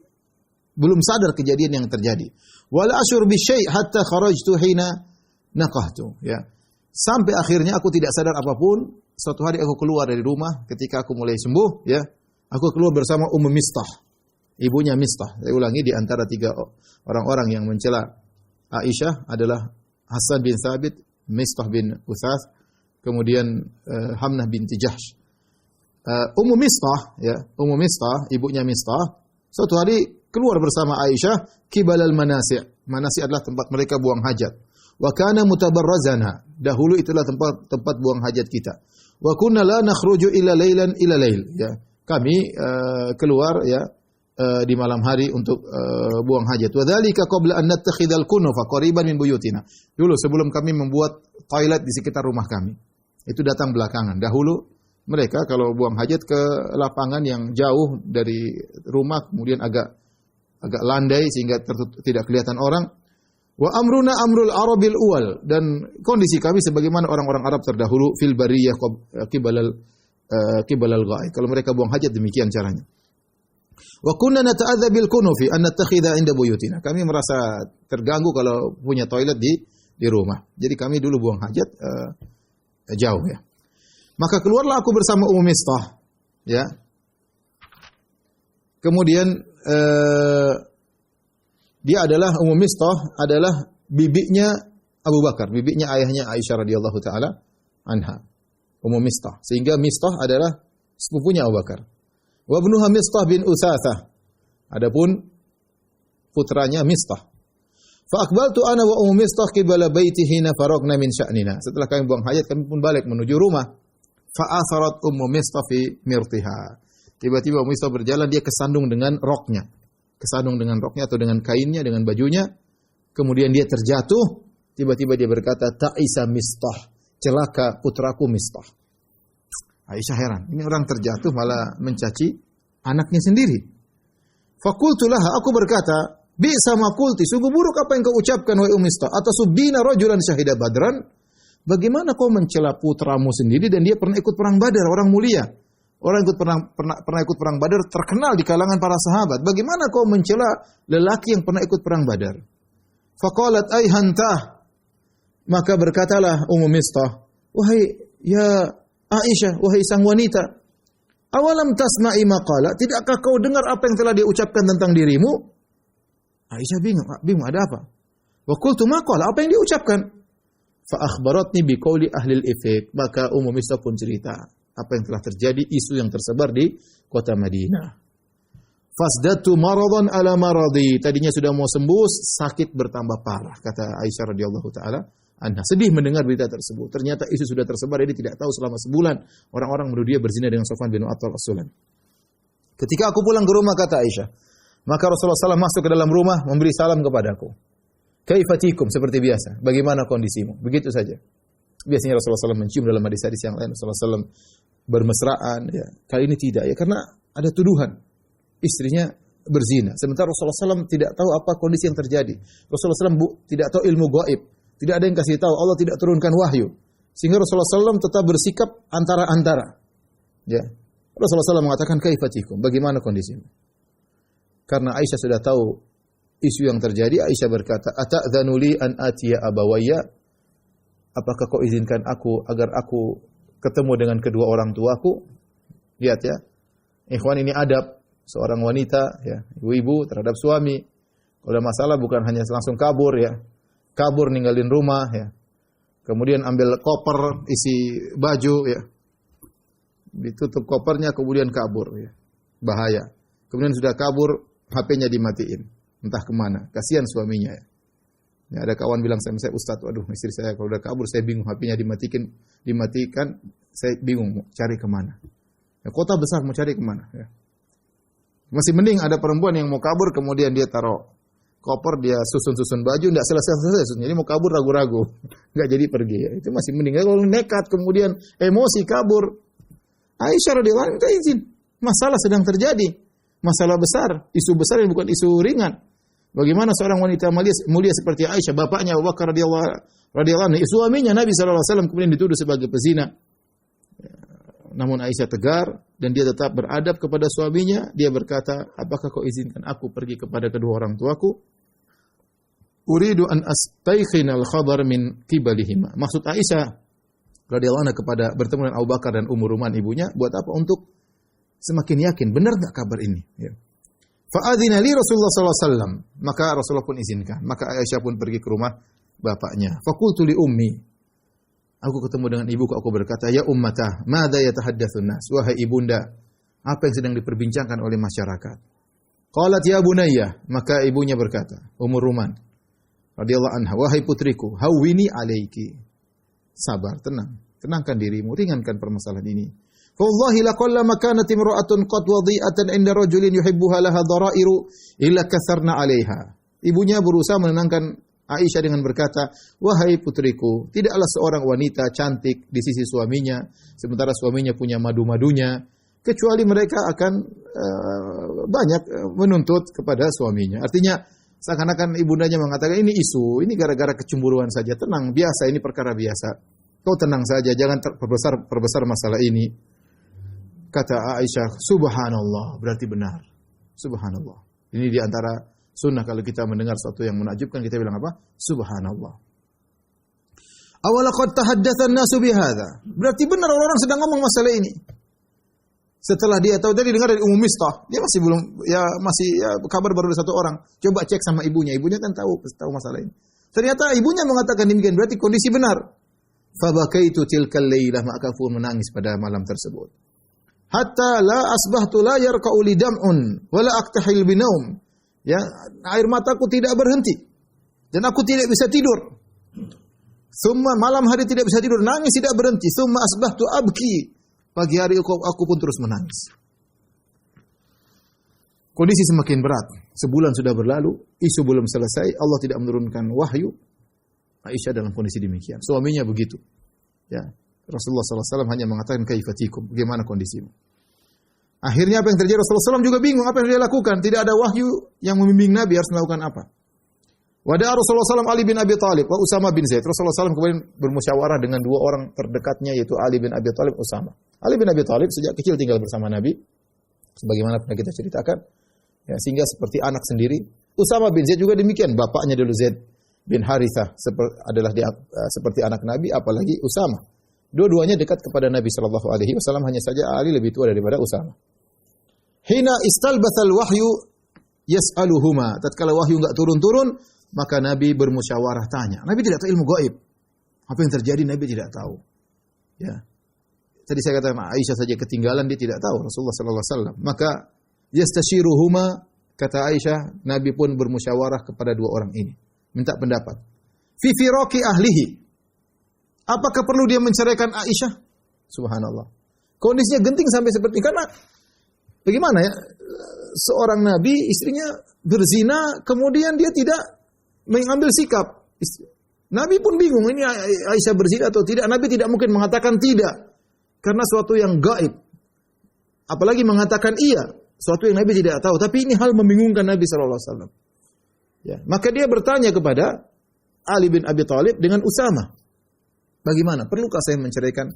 belum sadar kejadian yang terjadi. Wala asyur bi syai' hatta kharajtu hina naqahtu. Ya. Sampai akhirnya aku tidak sadar apapun. Suatu hari aku keluar dari rumah ketika aku mulai sembuh. Ya. Aku keluar bersama Mistah. Ibunya Mistah. Saya ulangi, di antara 3 orang-orang yang mencela Aisyah adalah Hasan bin Thabit, Mistah bin Uthath, kemudian Hamnah binti Jahsh. Mistah, ya, Mistah, ibunya Mistah, suatu hari keluar bersama Aisyah kibalal manasi'. Manasi' adalah tempat mereka buang hajat. Wa kana mutabarrazana. Dahulu itulah tempat buang hajat kita. Wa kunna la nakhruju illa lailan ila lail, ya. Kami keluar ya di malam hari untuk buang hajat. Wa dzalika qabla an nattakhidhal kunufa qariban min buyutina. Dulu sebelum kami membuat toilet di sekitar rumah kami. Itu datang belakangan. Dahulu mereka kalau buang hajat ke lapangan yang jauh dari rumah, kemudian agak landai sehingga tidak kelihatan orang. Wa amruna amrul arabil uwal, dan kondisi kami sebagaimana orang-orang Arab terdahulu, fil bariyah kibalal ghaib. Kalau mereka buang hajat demikian caranya. Wa kunna nata'adza bil kunufi an nattakhidha 'inda buyutina. Kami merasa terganggu kalau punya toilet di rumah. Jadi kami dulu buang hajat jauh ya. Maka keluarlah aku bersama Mistah, ya. Kemudian dia adalah Mistah adalah bibinya Abu Bakar, bibinya ayahnya Aisyah radhiyallahu taala anha. Mistah, sehingga Mistah adalah sepupunya Abu Bakar. Wa ibnuha Mistah bin Utsatsah. Adapun putranya Mistah. Fa aqbaltu ana wa Mistah qibala baitihi faragna min sya'nina. Setelah kami buang hajat, kami pun balik menuju rumah. Fa'atharat Mistah fi mirtiha. Tiba-tiba Mistah berjalan, dia kesandung dengan roknya. Kesandung dengan roknya atau dengan kainnya, dengan bajunya. Kemudian dia terjatuh. Tiba-tiba dia berkata, ta'isa Mistah. Celaka putraku Mistah. Aisyah heran. Ini orang terjatuh malah mencaci anaknya sendiri. Fakultu laha, aku berkata, bi'sa ma qulti, sungguh buruk apa yang kau ucapkan wahai Mistah. Atasubina rajulan syahida badran. Bagaimana kau mencela putramu sendiri dan dia pernah ikut perang Badar, orang mulia. Orang pernah ikut perang Badar, terkenal di kalangan para sahabat. Bagaimana kau mencela lelaki yang pernah ikut perang Badar? Faqalat ay hantah. Maka berkatalah Mistah, wahai ya Aisyah, wahai sang wanita, awalam tasma'i maqala, tidakkah kau dengar apa yang telah dia ucapkan tentang dirimu? Aisyah bingung ada apa? Wa qultu maqala, apa yang dia ucapkan? Fa akhbaratni bi qauli ahli al-ifk. Maka Mistah pun cerita apa yang telah terjadi, isu yang tersebar di kota Madinah. Fasdatu maradan ala maradi. Tadinya sudah mau sembuh, sakit bertambah parah, kata Aisyah radhiyallahu taala anha. Sedih mendengar berita tersebut. Ternyata isu sudah tersebar, dia tidak tahu selama sebulan orang-orang menuduh dia berzina dengan Safwan bin Mu'attal As-Sulami. Ketika aku pulang ke rumah, kata Aisyah, maka Rasulullah SAW masuk ke dalam rumah, memberi salam kepadaku. Kaifatikum, seperti biasa. Bagaimana kondisimu? Begitu saja. Biasanya Rasulullah SAW mencium, dalam hadis-hadis yang lain Rasulullah SAW bermesraan. Ya. Kali ini tidak, ya, karena ada tuduhan istrinya berzina. Sementara Rasulullah SAW tidak tahu apa kondisi yang terjadi. Rasulullah SAW tidak tahu ilmu gaib. Tidak ada yang kasih tahu. Allah tidak turunkan wahyu. Sehingga Rasulullah SAW tetap bersikap antara-antara. Ya. Rasulullah SAW mengatakan kaifatikum, bagaimana kondisimu? Karena Aisyah sudah tahu isu yang terjadi, Aisyah berkata, "Ata'dzanu li an atiya abawayya?" Apakah kau izinkan aku agar aku ketemu dengan kedua orang tuaku? Lihat ya. Ikhwan, ini adab seorang wanita ya, ibu-ibu terhadap suami. Kalau ada masalah bukan hanya langsung kabur ya. Kabur ninggalin rumah ya. Kemudian ambil koper isi baju ya. Ditutup kopernya kemudian kabur ya. Bahaya. Kemudian sudah kabur, HP-nya dimatiin. Entah kemana. Kasihan suaminya ya. Ya, ada kawan bilang sama saya, "Ustaz, waduh istri saya kalau udah kabur saya bingung, HP-nya dimatikan, saya bingung mau cari kemana." Ya, kota besar mau cari kemana? Ya. Masih mending ada perempuan yang mau kabur kemudian dia taruh koper, dia susun baju, tidak selesai. Jadi mau kabur ragu-ragu, nggak jadi pergi. Ya. Itu masih mending. Kalau nekat kemudian emosi kabur, Aisyah radhiyallahu anha minta izin. Masalah sedang terjadi, masalah besar, isu besar yang bukan isu ringan. Bagaimana seorang wanita mulia seperti Aisyah, bapaknya Abu Bakar radhiyallahu anhu, suaminya Nabi sallallahu alaihi wasallam kemudian dituduh sebagai pezina. Namun Aisyah tegar dan dia tetap beradab kepada suaminya. Dia berkata, "Apakah kau izinkan aku pergi kepada kedua orang tuaku? Uridu an astaykhina al-khabar min qibalihima." Maksud Aisyah radhiyallahu anha kepada bertemu dengan Abu Bakar dan Ummu Ruman ibunya, buat apa? Untuk semakin yakin benar enggak kabar ini, ya. Fa'adzina li Rasulullah sallallahu alaihi wasallam. Maka Rasulullah pun izinkan. Maka Aisyah pun pergi ke rumah bapaknya. Faqultu li ummi. Aku ketemu dengan ibuku, aku berkata, "Ya ummata, madza yatahaddatsun nas?" Wahai ibunda, apa yang sedang diperbincangkan oleh masyarakat? Qalat ya bunayya, maka ibunya berkata, Ummu Ruman radhiyallahu anha, "Wahai putriku, hawwini alaiki." Sabar, tenangkan dirimu, ringankan permasalahan ini. Wallahi laqallama kanat imra'atun qad wadi'atan 'inda rajulin yuhibbuha laha dhara'iru illa kasarna 'alaiha. Ibunya berusaha menenangkan Aisyah dengan berkata, "Wahai putriku, tidaklah seorang wanita cantik di sisi suaminya sementara suaminya punya madu-madunya, kecuali mereka akan banyak menuntut kepada suaminya." Artinya seakan-akan ibundanya mengatakan ini isu, ini gara-gara kecemburuan saja. Tenang, biasa, ini perkara biasa. Kau tenang saja, jangan perbesar masalah ini. Kata Aisyah, "Subhanallah," berarti benar. Subhanallah. Ini di antara sunnah kalau kita mendengar sesuatu yang menakjubkan, kita bilang apa? Subhanallah. Awalaqad tahaddatsa an-nasu bihadza. Berarti benar orang-orang sedang ngomong masalah ini. Setelah dia tahu, tadi dengar dari Ummu Mistah, dia masih belum, kabar baru dari satu orang. Coba cek sama ibunya. Ibunya kan tahu masalah ini. Ternyata ibunya mengatakan demikian, berarti kondisi benar. Fabakaitu tilkal lailah, maka aku menangis pada malam tersebut. Hatta la asbahtu la yarqa'u li dam'un wa la aktahil binaum. Ya, air mataku tidak berhenti dan aku tidak bisa tidur. Summa malam hari tidak bisa tidur, nangis tidak berhenti. Summa asbahtu abki. Pagi hari aku pun terus menangis. Kondisi semakin berat. Sebulan sudah berlalu, isu belum selesai, Allah tidak menurunkan wahyu. Aisyah dalam kondisi demikian. Suaminya begitu. Ya. Rasulullah SAW hanya mengatakan kaifatikum, bagaimana kondisimu. Akhirnya apa yang terjadi? Rasulullah SAW juga bingung apa yang dia lakukan. Tidak ada wahyu yang membimbing Nabi harus melakukan apa. Wada'a Rasulullah SAW Ali bin Abi Thalib wa Usama bin Zaid. Rasulullah SAW kemudian bermusyawarah dengan dua orang terdekatnya, yaitu Ali bin Abi Thalib, Usama. Ali bin Abi Thalib sejak kecil tinggal bersama Nabi, sebagaimana pernah kita ceritakan, ya, sehingga seperti anak sendiri. Usama bin Zaid juga demikian. Bapaknya dulu Zaid bin Harithah adalah seperti anak Nabi, apalagi Usama. Dua-duanya dekat kepada Nabi sallallahu alaihi wasallam, hanya saja Ali lebih tua daripada Usama. Hina istalbathal wahyu yas'aluhuma. Tatkala wahyu enggak turun-turun, maka Nabi bermusyawarah tanya. Nabi tidak tahu ilmu gaib. Apa yang terjadi Nabi tidak tahu. Ya. Tadi saya katakan Aisyah saja ketinggalan, dia tidak tahu Rasulullah sallallahu alaihi wasallam. Maka yastashiruhuma, kata Aisyah, Nabi pun bermusyawarah kepada dua orang ini, minta pendapat. Fi firaqi ahlihi. Apakah perlu dia menceraikan Aisyah? Subhanallah. Kondisinya genting sampai seperti ini. Karena bagaimana ya? Seorang Nabi, istrinya berzina, kemudian dia tidak mengambil sikap. Nabi pun bingung, ini Aisyah berzina atau tidak. Nabi tidak mungkin mengatakan tidak. Karena suatu yang gaib. Apalagi mengatakan iya. Suatu yang Nabi tidak tahu. Tapi ini hal membingungkan Nabi SAW. Ya. Maka dia bertanya kepada Ali bin Abi Thalib dengan Usama. Bagaimana? Perlukah saya menceraikan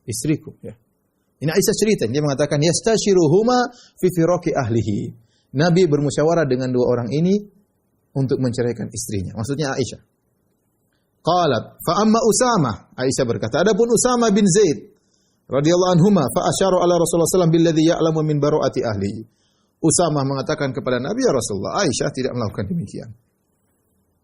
istriku? Ya. Ini Aisyah cerita. Dia mengatakan, yastashiruhuma fi firaqi ahlihi. Nabi bermusyawarah dengan dua orang ini untuk menceraikan istrinya. Maksudnya Aisyah. Qalat, fa amma Usamah, Aisyah berkata, adapun Usamah bin Zaid radhiyallahu anhuma fa asyara ala Rasulullah sallallahu alaihi wasallam billadzi ya'lamu min baru'ati ahli. Usamah mengatakan kepada Nabi, ya Rasulullah, Aisyah tidak melakukan demikian.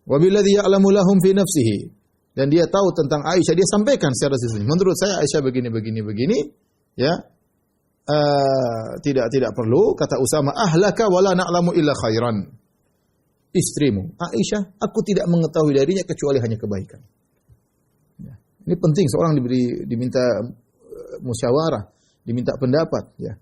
Wa billadzi ya'lamu lahum fi nafsihi. Dan dia tahu tentang Aisyah, dia sampaikan secara sesungguhnya. Menurut saya Aisyah begini, ya. Tidak perlu, kata Usamah, ahlaka wala na'lamu illa khairan. Istrimu, Aisyah, aku tidak mengetahui darinya kecuali hanya kebaikan. Ya. Ini penting, seorang diminta musyawarah, diminta pendapat. Ya.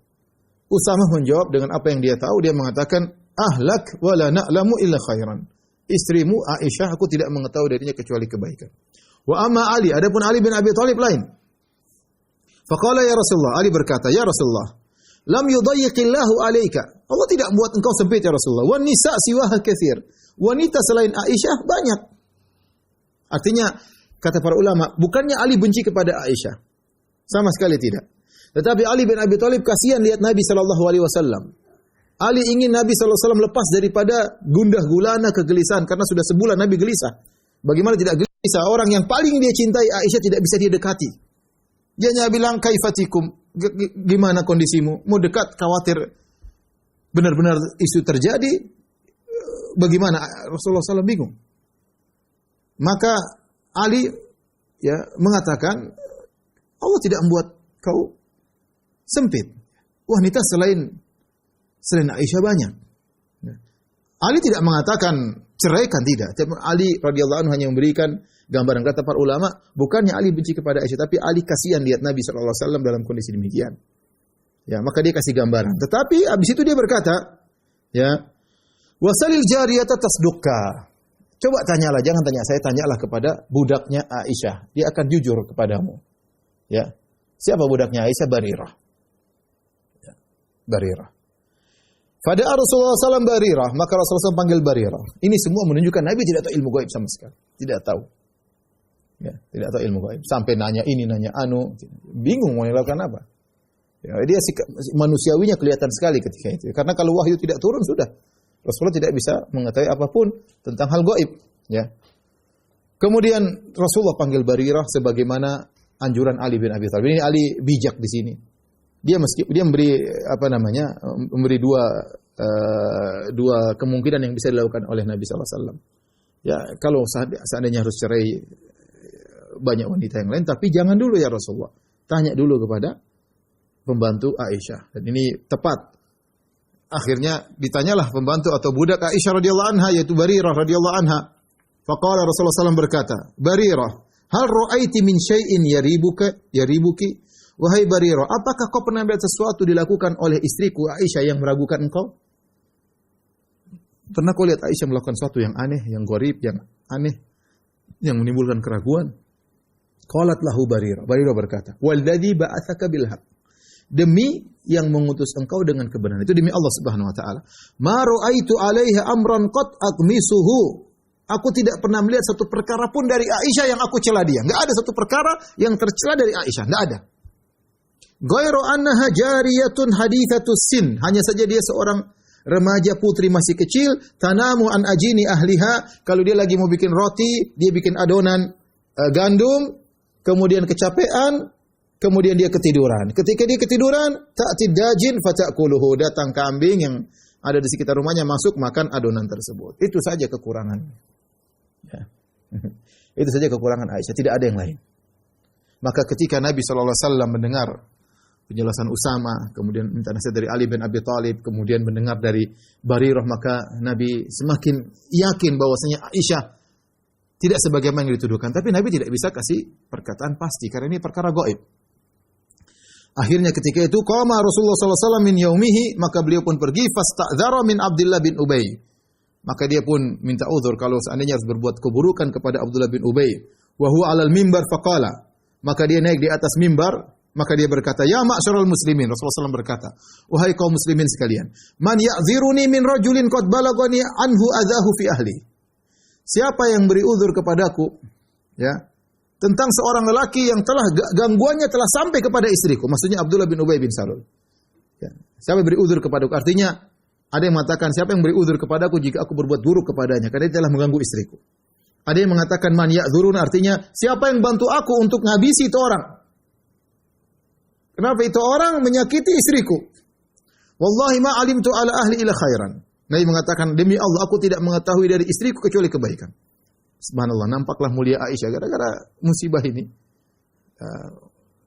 Usamah menjawab dengan apa yang dia tahu, dia mengatakan, ahlak wala na'lamu illa khairan. Istrimu, Aisyah, aku tidak mengetahui darinya kecuali kebaikan. Wa amma Ali, adapun Ali bin Abi Thalib lain. Faqala ya Rasulullah, Ali berkata, ya Rasulullah, lam yudayyiqillahu alaika. Allah tidak buat engkau sempit ya Rasulullah. Wan nisa siwaha katsir. Wanita selain Aisyah banyak. Artinya kata para ulama, bukannya Ali benci kepada Aisyah. Sama sekali tidak. Tetapi Ali bin Abi Thalib kasihan lihat Nabi sallallahu alaihi wasallam. Ali ingin Nabi sallallahu alaihi wasallam lepas daripada gundah gulana kegelisahan karena sudah sebulan Nabi gelisah. Bagaimana tidak gelisah? Orang yang paling dia cintai Aisyah tidak bisa dia dekati. Dia hanya bilang kaifatikum, gimana kondisimu? Mau dekat, khawatir benar-benar isu terjadi. Bagaimana? Rasulullah SAW bingung. Maka Ali mengatakan, Allah tidak membuat kau sempit. Wanita selain Aisyah banyak. Ali tidak mengatakan ceraikan, tidak. Ali radhiyallahu anhu hanya memberikan gambaran. Kata para ulama, bukannya Ali benci kepada Aisyah, tapi Ali kasihan lihat Nabi SAW dalam kondisi demikian. Ya, maka dia kasih gambaran. Tetapi habis itu dia berkata, ya, wasalil jariyata tasdukka. Coba tanyalah, jangan tanya saya, tanyalah kepada budaknya Aisyah. Dia akan jujur kepadamu. Ya. Siapa budaknya Aisyah? Barirah. Ya. Barirah. Pada Rasulullah SAW Barirah, maka Rasulullah SAW panggil Barirah. Ini semua menunjukkan Nabi tidak tahu ilmu gaib sama sekali. Tidak tahu. Ya, tidak tahu ilmu gaib. Sampai nanya ini, nanya anu. Bingung mau melakukan apa. Ya, dia manusiawinya kelihatan sekali ketika itu. Karena kalau wahyu tidak turun, sudah. Rasulullah tidak bisa mengetahui apapun tentang hal gaib. Ya. Kemudian Rasulullah panggil Barirah sebagaimana anjuran Ali bin Abi Thalib. Ini Ali bijak di sini. Dia memberi dua kemungkinan yang bisa dilakukan oleh Nabi SAW. Ya, kalau seandainya harus cerai banyak wanita yang lain, tapi jangan dulu ya Rasulullah. Tanya dulu kepada pembantu Aisyah. Dan ini tepat. Akhirnya ditanyalah pembantu atau budak Aisyah radhiyallahu anha, yaitu Barirah radhiyallahu anha. Faqala Rasulullah SAW berkata, Barirah, hal ra'aiti min syai'in yaribuki? Wahai Barirah, apakah kau pernah melihat sesuatu dilakukan oleh istriku Aisyah yang meragukan engkau? Pernah kau lihat Aisyah melakukan sesuatu yang aneh, yang gharib, yang aneh, yang menimbulkan keraguan? Qalat lahu Barirah. Barirah berkata, "Walladzi ba'atsaka bil haqq." Demi yang mengutus engkau dengan kebenaran. Itu demi Allah Subhanahu wa taala. Ma ra'aitu 'alaiha amran qad aqmisuhu. Aku tidak pernah melihat satu perkara pun dari Aisyah yang aku cela dia. Enggak ada satu perkara yang tercela dari Aisyah, enggak ada. Ghairu annaha jariyatun hadithatus sin. Hanya saja dia seorang remaja putri masih kecil, tanamu an ajini ahliha. Kalau dia lagi mau bikin roti, dia bikin adonan gandum, kemudian kecapean, kemudian dia ketiduran. Ketika dia ketiduran, ta'tid dajin fata'kuluhu. Datang kambing yang ada di sekitar rumahnya masuk makan adonan tersebut. Itu saja kekurangannya. Ya. Itu saja kekurangan Aisyah, tidak ada yang lain. Maka ketika Nabi SAW mendengar penjelasan Usama, kemudian minta nasihat dari Ali bin Abi Thalib, kemudian mendengar dari Barirah, maka Nabi semakin yakin bahwasanya Aisyah tidak sebagaimana yang dituduhkan. Tapi Nabi tidak bisa kasih perkataan pasti karena ini perkara gaib. Akhirnya ketika itu qama Rasulullah sallallahu alaihi wasallam min yaumihi, maka beliau pun pergi fasta'dzara min Abdullah bin Ubay. Maka dia pun minta uzur kalau seandainya harus berbuat keburukan kepada Abdullah bin Ubay. Wa huwa 'alal mimbar faqala. Maka dia naik di atas mimbar, maka dia berkata, "Ya ma'syaral muslimin." Rasulullah SAW berkata, "Wahai kaum muslimin sekalian, man ya'dziruni min rajulin qad balagani anhu adzahu fi ahli." Siapa yang beri uzur kepadaku, ya, tentang seorang lelaki yang telah gangguannya telah sampai kepada istriku, maksudnya Abdullah bin Ubay bin Salul. Ya. Siapa beri uzur kepadaku? Artinya Ada yang mengatakan, siapa yang beri uzur kepadaku jika aku berbuat buruk kepadanya, karena dia telah mengganggu istriku. Ada yang mengatakan man ya'dzurun, artinya siapa yang bantu aku untuk ngabisi itu orang. Kenapa itu orang menyakiti istriku? Wallahi ma alimtu ala ahli ila khairan. Nabi mengatakan, demi Allah aku tidak mengetahui dari istriku kecuali kebaikan. Subhanallah, nampaklah mulia Aisyah gara-gara musibah ini.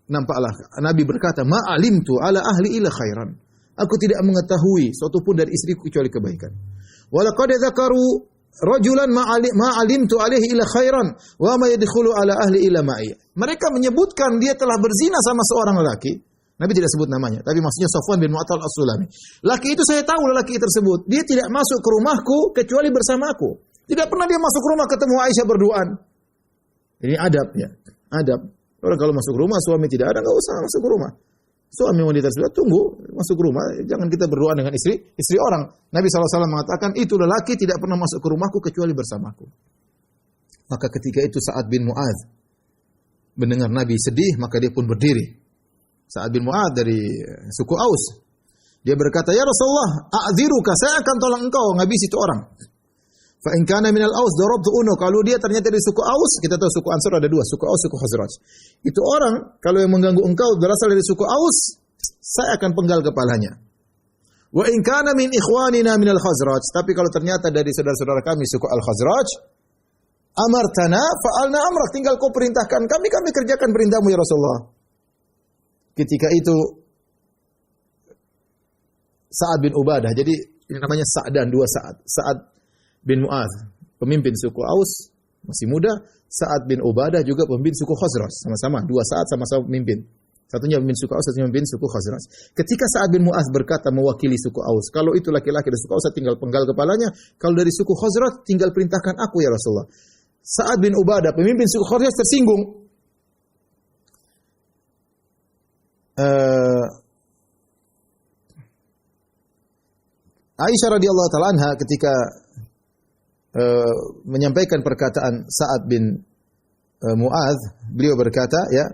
Nampaklah Nabi berkata, ma alimtu ala ahli ila khairan. Aku tidak mengetahui suatu pun dari istriku kecuali kebaikan. Walaqad dzakaru rajulan ma alimtu alaihi ila khairan wa ma yadkhulu ala ahli ila ma'i. Mereka menyebutkan dia telah berzina sama seorang lelaki. Nabi tidak sebut namanya, tapi maksudnya Safwan bin Mu'attal As-Sulami. Laki itu saya tahu lelaki tersebut, dia tidak masuk ke rumahku kecuali bersamaku. Tidak pernah dia masuk ke rumah ketemu Aisyah berduaan. Ini adab ya, adab. Orang kalau masuk rumah suami tidak ada, enggak usah masuk ke rumah. Suami wanita tersebut tunggu masuk ke rumah, jangan kita berduaan dengan istri orang. Nabi SAW mengatakan, itu lelaki tidak pernah masuk ke rumahku kecuali bersamaku. Maka ketika itu Sa'ad bin Mu'adz mendengar Nabi sedih, maka dia pun berdiri. Sa'ad bin Mu'adz dari suku Aus. Dia berkata, "Ya Rasulullah, a'dziruka, saya akan tolong engkau ngabisi itu orang." Fa in kana minal Aus darabtu unu. Kalau dia ternyata dari suku Aus, kita tahu suku Ansar ada dua, suku Aus, suku Khazraj. Itu orang kalau yang mengganggu engkau berasal dari suku Aus, saya akan penggal kepalanya. Wa in kana min ikhwanina minal Khazraj, tapi kalau ternyata dari saudara-saudara kami suku Al-Khazraj, amartana fa'alna amrak, tinggal kau perintahkan kami kerjakan perintahmu ya Rasulullah. Ketika itu Sa'ad bin Ubadah, jadi ini namanya Sa'dan, dua Sa'ad. Sa'ad bin Mu'adz, pemimpin suku Aus, masih muda. Sa'ad bin Ubadah juga pemimpin suku Khazraj, sama-sama dua Sa'ad sama-sama pemimpin. Satunya pemimpin suku Aus, satunya pemimpin suku Khazraj. Ketika Sa'ad bin Mu'adz berkata mewakili suku Aus, kalau itu laki-laki dari suku Aus, saya tinggal penggal kepalanya. Kalau dari suku Khazraj, tinggal perintahkan aku ya Rasulullah. Sa'ad bin Ubadah, pemimpin suku Khazraj tersinggung. Aisyah radhiyallahu taala anha ketika menyampaikan perkataan Sa'ad bin Mu'adz, beliau berkata, ya,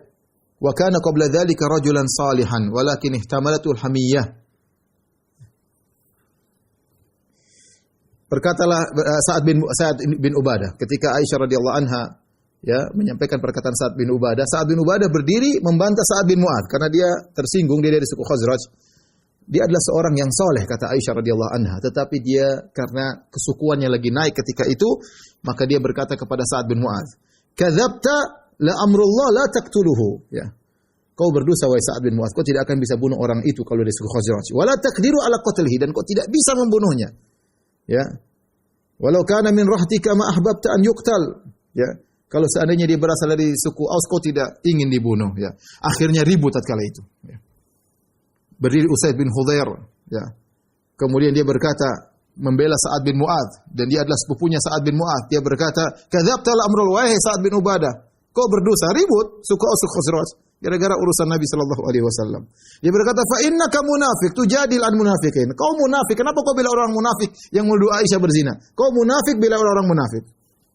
wa kana qabla dzalika rajulan salihan walakin ihtamalatu al-hamiyyah. Berkatalah Sa'ad bin Ubadah ketika Aisyah radhiyallahu anha ya menyampaikan perkataan Sa'ad bin Ubadah. Sa'ad bin Ubadah berdiri membantah Sa'ad bin Mu'adz karena dia tersinggung, dia dari suku Khazraj. Dia adalah seorang yang soleh kata Aisyah radhiyallahu anha, tetapi dia karena kesukuannya lagi naik ketika itu, maka dia berkata kepada Sa'ad bin Mu'adz, "Kadzabta la amrullah la taqtuluhu." Ya. Kau berdosa wahai Sa'ad bin Mu'adz, kau tidak akan bisa bunuh orang itu kalau dari suku Khazraj. Wala taqdiru ala qatlihi, dan kau tidak bisa membunuhnya. Ya. Walau kana min rahtika ma ahbabta an yuqtal. Ya. Kalau seandainya dia berasal dari suku Aus, kau tidak ingin dibunuh. Ya. Akhirnya ribut tatkala itu. Ya. Berdiri Usaid bin Hudzair. Ya. Kemudian dia berkata, membela Sa'ad bin Mu'adz, dan dia adalah sepupunya Sa'ad bin Mu'adz. Dia berkata, "Kadzabta al-amrul wahai Sa'ad bin Ubadah." Kau berdosa, ribut suku Aus Khazraj gara-gara urusan Nabi sallallahu alaihi wasallam. Dia berkata, "Fa innaka munafiq, tujadil an munafiqin." Kau munafik. Kenapa kau bela orang munafik yang menuduh Aisyah berzina? Kau munafik bela orang munafik.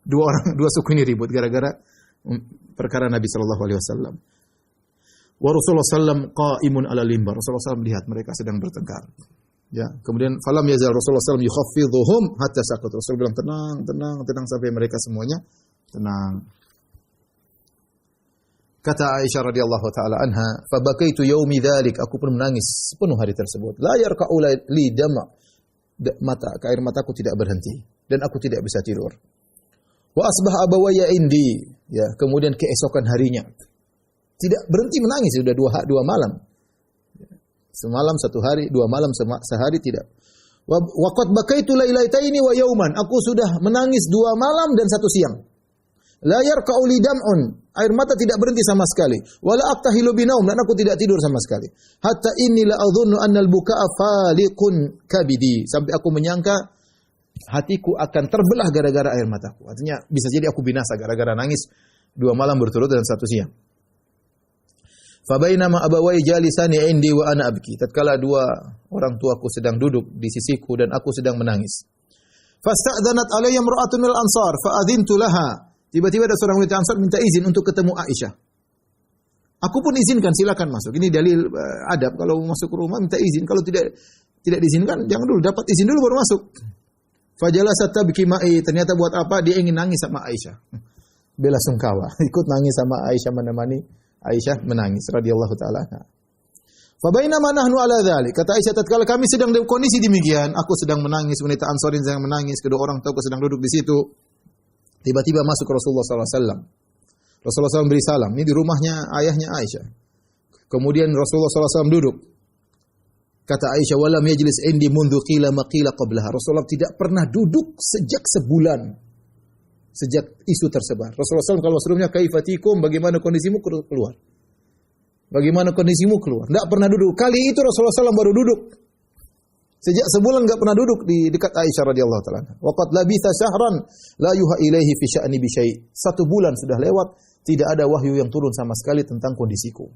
Dua suku ini ribut gara-gara perkara Nabi sallallahu alaihi wasallam. Wa Rasulullah sallam qa'imun ala limbar. Rasulullah sallam lihat mereka sedang bertengkar. Ya, kemudian falam yazal Rasulullah sallam yukhaffiduhum hatta sakut. Rasul bilang tenang sampai mereka semuanya tenang. Kata Aisyah radhiyallahu taala anha, "Fa bakaitu yaumi dzalik." Aku pun menangis sepenuh hari tersebut. La yarqa'u li dama. Air mataku tidak berhenti dan aku tidak bisa tidur. Wa asbah abawayya indi. Ya, kemudian keesokan harinya tidak berhenti menangis, sudah dua malam. Semalam satu hari, dua malam sehari tidak. Wa qad bakaitu lailataini wa yauman. Aku sudah menangis 2 malam dan 1 siang. La yarqa'u li dam'un. Air mata tidak berhenti sama sekali. Wala aqtahilu binaum, dan aku tidak tidur sama sekali. Hatta inni la adhunnu anna al-buka'a faliqun kabidi. Sampai aku menyangka hatiku akan terbelah gara-gara air mataku. Artinya bisa jadi aku binasa gara-gara nangis 2 malam berturut dan 1 siang. Fabainama abawai jalisani indi wa ana abki. Tatkala 2 orang tuaku sedang duduk di sisiku dan aku sedang menangis. Fasta'dhanat alayya imra'atun minal ansar fa adhintu laha. Tiba-tiba ada seorang wanita Ansar minta izin untuk ketemu Aisyah. Aku pun izinkan, silakan masuk. Ini dalil adab, kalau masuk ke rumah minta izin. Kalau tidak Tidak diizinkan, jangan dulu, dapat izin dulu baru masuk. Fajalasat tabki ma'i, ternyata buat apa? Dia ingin nangis sama Aisyah. Bela sungkawa, ikut nangis sama Aisyah, menemani Aisyah menangis radhiyallahu taala anha. Fa bainama nahnu ala dzalik, kata Aisyah, tatkala kami sedang dalam kondisi demikian, aku sedang menangis, wanita Ansarin sedang menangis, kedua orang tua sedang duduk di situ. Tiba-tiba masuk Rasulullah sallallahu alaihi wasallam. Rasulullah SAW beri salam. Ini di rumahnya ayahnya Aisyah. Kemudian Rasulullah SAW duduk. Kata Aisyah, walam yajlis indi mundhu qila maqila qablaha. Rasulullah tidak pernah duduk sejak sebulan. Sejak isu tersebar. Rasulullah SAW kalau sebelumnya, kaifatikum, bagaimana kondisimu, keluar. Bagaimana kondisimu, keluar. Tidak pernah duduk. Kali itu Rasulullah SAW baru duduk. Sejak sebulan enggak pernah duduk di dekat Aisyah radhiyallahu taala. Waqad labitha syahran la yuha ilaihi fi sya'ni bi syai'. 1 bulan sudah lewat, tidak ada wahyu yang turun sama sekali tentang kondisiku.